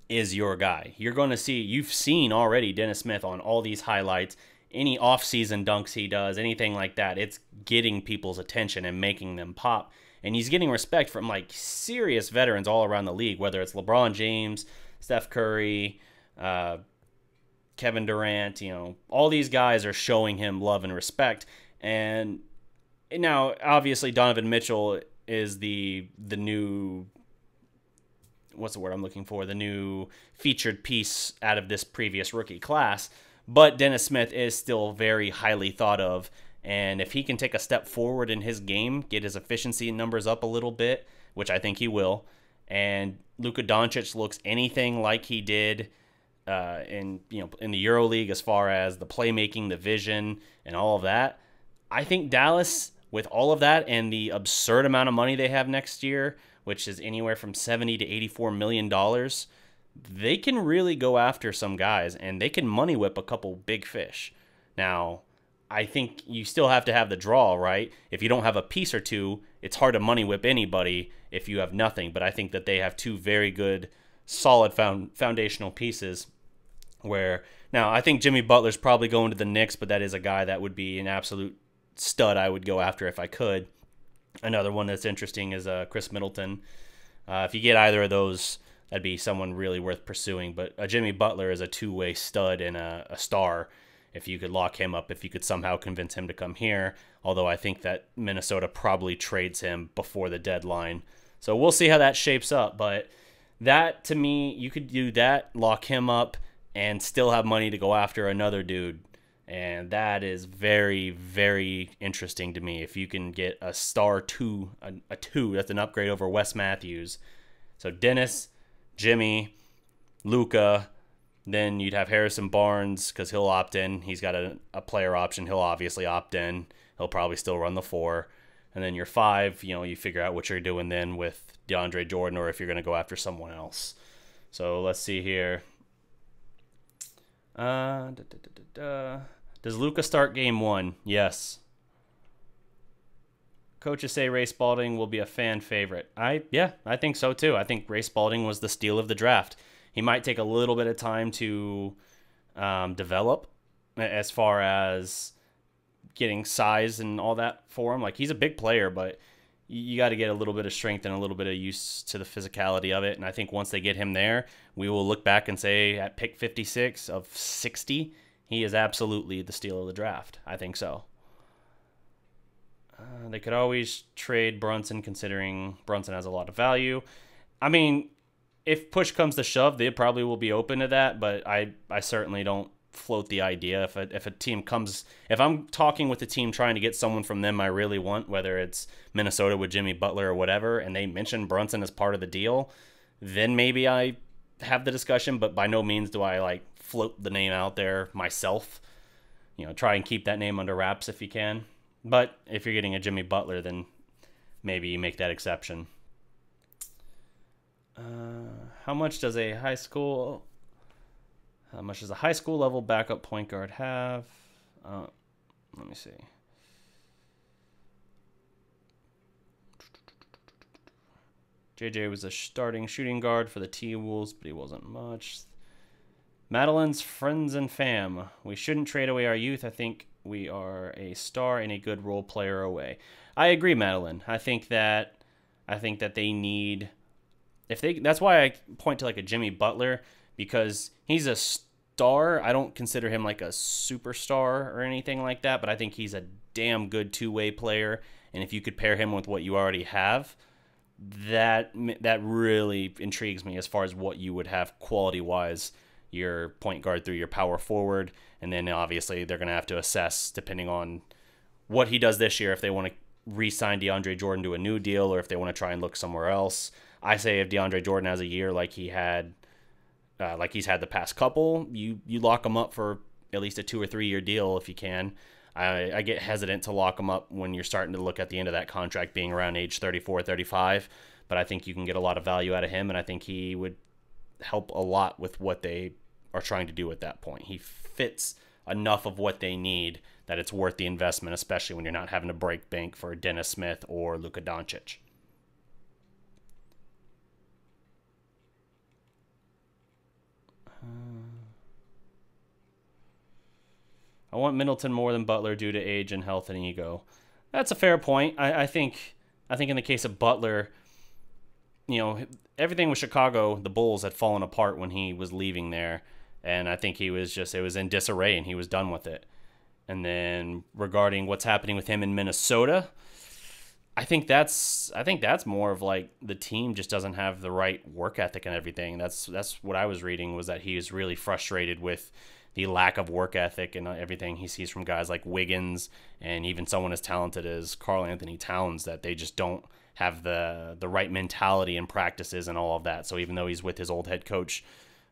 is your guy. You're going to see, you've seen already Dennis Smith on all these highlights, any off-season dunks he does, anything like that, it's getting people's attention and making them pop. And he's getting respect from like serious veterans all around the league, whether it's LeBron James, Steph Curry, Kevin Durant, all these guys are showing him love and respect. And now, obviously, Donovan Mitchell is the new, what's the word I'm looking for? The new featured piece out of this previous rookie class. But Dennis Smith is still very highly thought of. And if he can take a step forward in his game, get his efficiency numbers up a little bit, which I think he will, and Luka Doncic looks anything like he did in the EuroLeague as far as the playmaking, the vision, and all of that, I think Dallas, with all of that and the absurd amount of money they have next year, which is anywhere from $70 to $84 million, they can really go after some guys, and they can money whip a couple big fish. Now, I think you still have to have the draw, right? If you don't have a piece or two, it's hard to money whip anybody if you have nothing. But I think that they have two very good, solid foundational pieces where, now, I think Jimmy Butler's probably going to the Knicks, but that is a guy that would be an absolute stud I would go after if I could. Another one that's interesting is Chris Middleton. If you get either of those, that'd be someone really worth pursuing. But Jimmy Butler is a two-way stud and a star. If you could lock him up, if you could somehow convince him to come here, although I think that Minnesota probably trades him before the deadline. So we'll see how that shapes up. But that, to me, you could do that, lock him up, and still have money to go after another dude. And that is very, very interesting to me. If you can get a star two, a two, that's an upgrade over Wes Matthews. So Dennis, Jimmy, Luka. Then you'd have Harrison Barnes because he'll opt in. He's got a player option. He'll obviously opt in. He'll probably still run the 4. And then your 5, you figure out what you're doing then with DeAndre Jordan or if you're going to go after someone else. So let's see here. Does Luka start game 1? Yes. Coaches say Ray Spalding will be a fan favorite. I think so too. I think Ray Spalding was the steal of the draft. He might take a little bit of time to develop as far as getting size and all that for him. Like, he's a big player, but you got to get a little bit of strength and a little bit of use to the physicality of it. And I think once they get him there, we will look back and say at pick 56 of 60, he is absolutely the steal of the draft. I think so. They could always trade Brunson considering Brunson has a lot of value. I mean, if push comes to shove, they probably will be open to that, but I certainly don't float the idea. If a team comes, if I'm talking with a team trying to get someone from them I really want, whether it's Minnesota with Jimmy Butler or whatever, and they mention Brunson as part of the deal, then maybe I have the discussion, but by no means do I float the name out there myself. Try and keep that name under wraps if you can. But if you're getting a Jimmy Butler, then maybe you make that exception. How much does a high school level backup point guard have? Let me see. JJ was a starting shooting guard for the T-Wolves, but he wasn't much. Madeline's friends and fam. We shouldn't trade away our youth. I think we are a star and a good role player away. I agree, Madeline. I think that they need. That's why I point to a Jimmy Butler, because he's a star. I don't consider him like a superstar or anything like that, but I think he's a damn good two-way player. And if you could pair him with what you already have, that really intrigues me as far as what you would have quality-wise, your point guard through your power forward, and then obviously they're going to have to assess, depending on what he does this year, if they want to re-sign DeAndre Jordan to a new deal or if they want to try and look somewhere else. I say if DeAndre Jordan has a year like he's had the past couple, you lock him up for at least a 2 or 3 year deal if you can. I get hesitant to lock him up when you're starting to look at the end of that contract being around age 34, 35, but I think you can get a lot of value out of him, and I think he would help a lot with what they are trying to do at that point. He fits enough of what they need that it's worth the investment, especially when you're not having to break bank for Dennis Smith or Luka Doncic. I want Middleton more than Butler due to age and health and ego. That's a fair point. I think in the case of Butler, everything with Chicago, the Bulls had fallen apart when he was leaving there, and I think it was in disarray and he was done with it. And then regarding what's happening with him in Minnesota, I think that's more of like the team just doesn't have the right work ethic and everything. That's what I was reading, was that he is really frustrated with the lack of work ethic and everything he sees from guys like Wiggins and even someone as talented as Karl Anthony Towns, that they just don't have the right mentality and practices and all of that. So even though he's with his old head coach,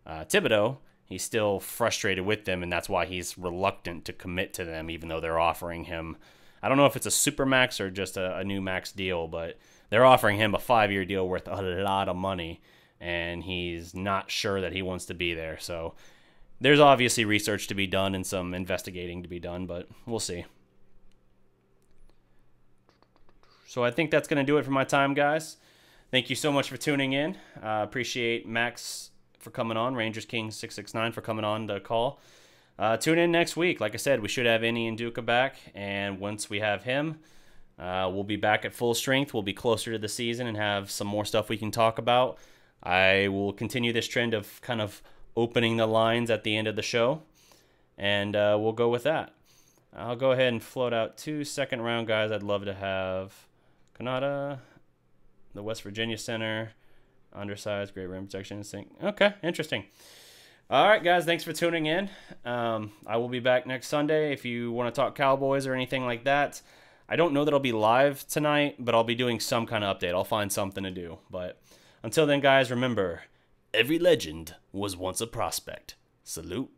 Thibodeau, he's still frustrated with them, and that's why he's reluctant to commit to them, even though they're offering him, I don't know if it's a super max or just a new max deal, but they're offering him a 5-year deal worth a lot of money, and he's not sure that he wants to be there. So there's obviously research to be done and some investigating to be done, but we'll see. So I think that's going to do it for my time, guys. Thank you so much for tuning in. Appreciate Max for coming on, Rangers King 669 for coming on the call. Tune in next week. Like I said, we should have Innie and Duca back, and once we have him, we'll be back at full strength. We'll be closer to the season and have some more stuff we can talk about. I will continue this trend of kind of opening the lines at the end of the show, and we'll go with that. I'll go ahead and float out 2 second-round guys I'd love to have. Kanata, the West Virginia center, undersized, great rim protection instinct. Okay, interesting. All right, guys, thanks for tuning in. I will be back next Sunday if you want to talk Cowboys or anything like that. I don't know that I'll be live tonight, but I'll be doing some kind of update. I'll find something to do. But until then, guys, remember, every legend was once a prospect. Salute.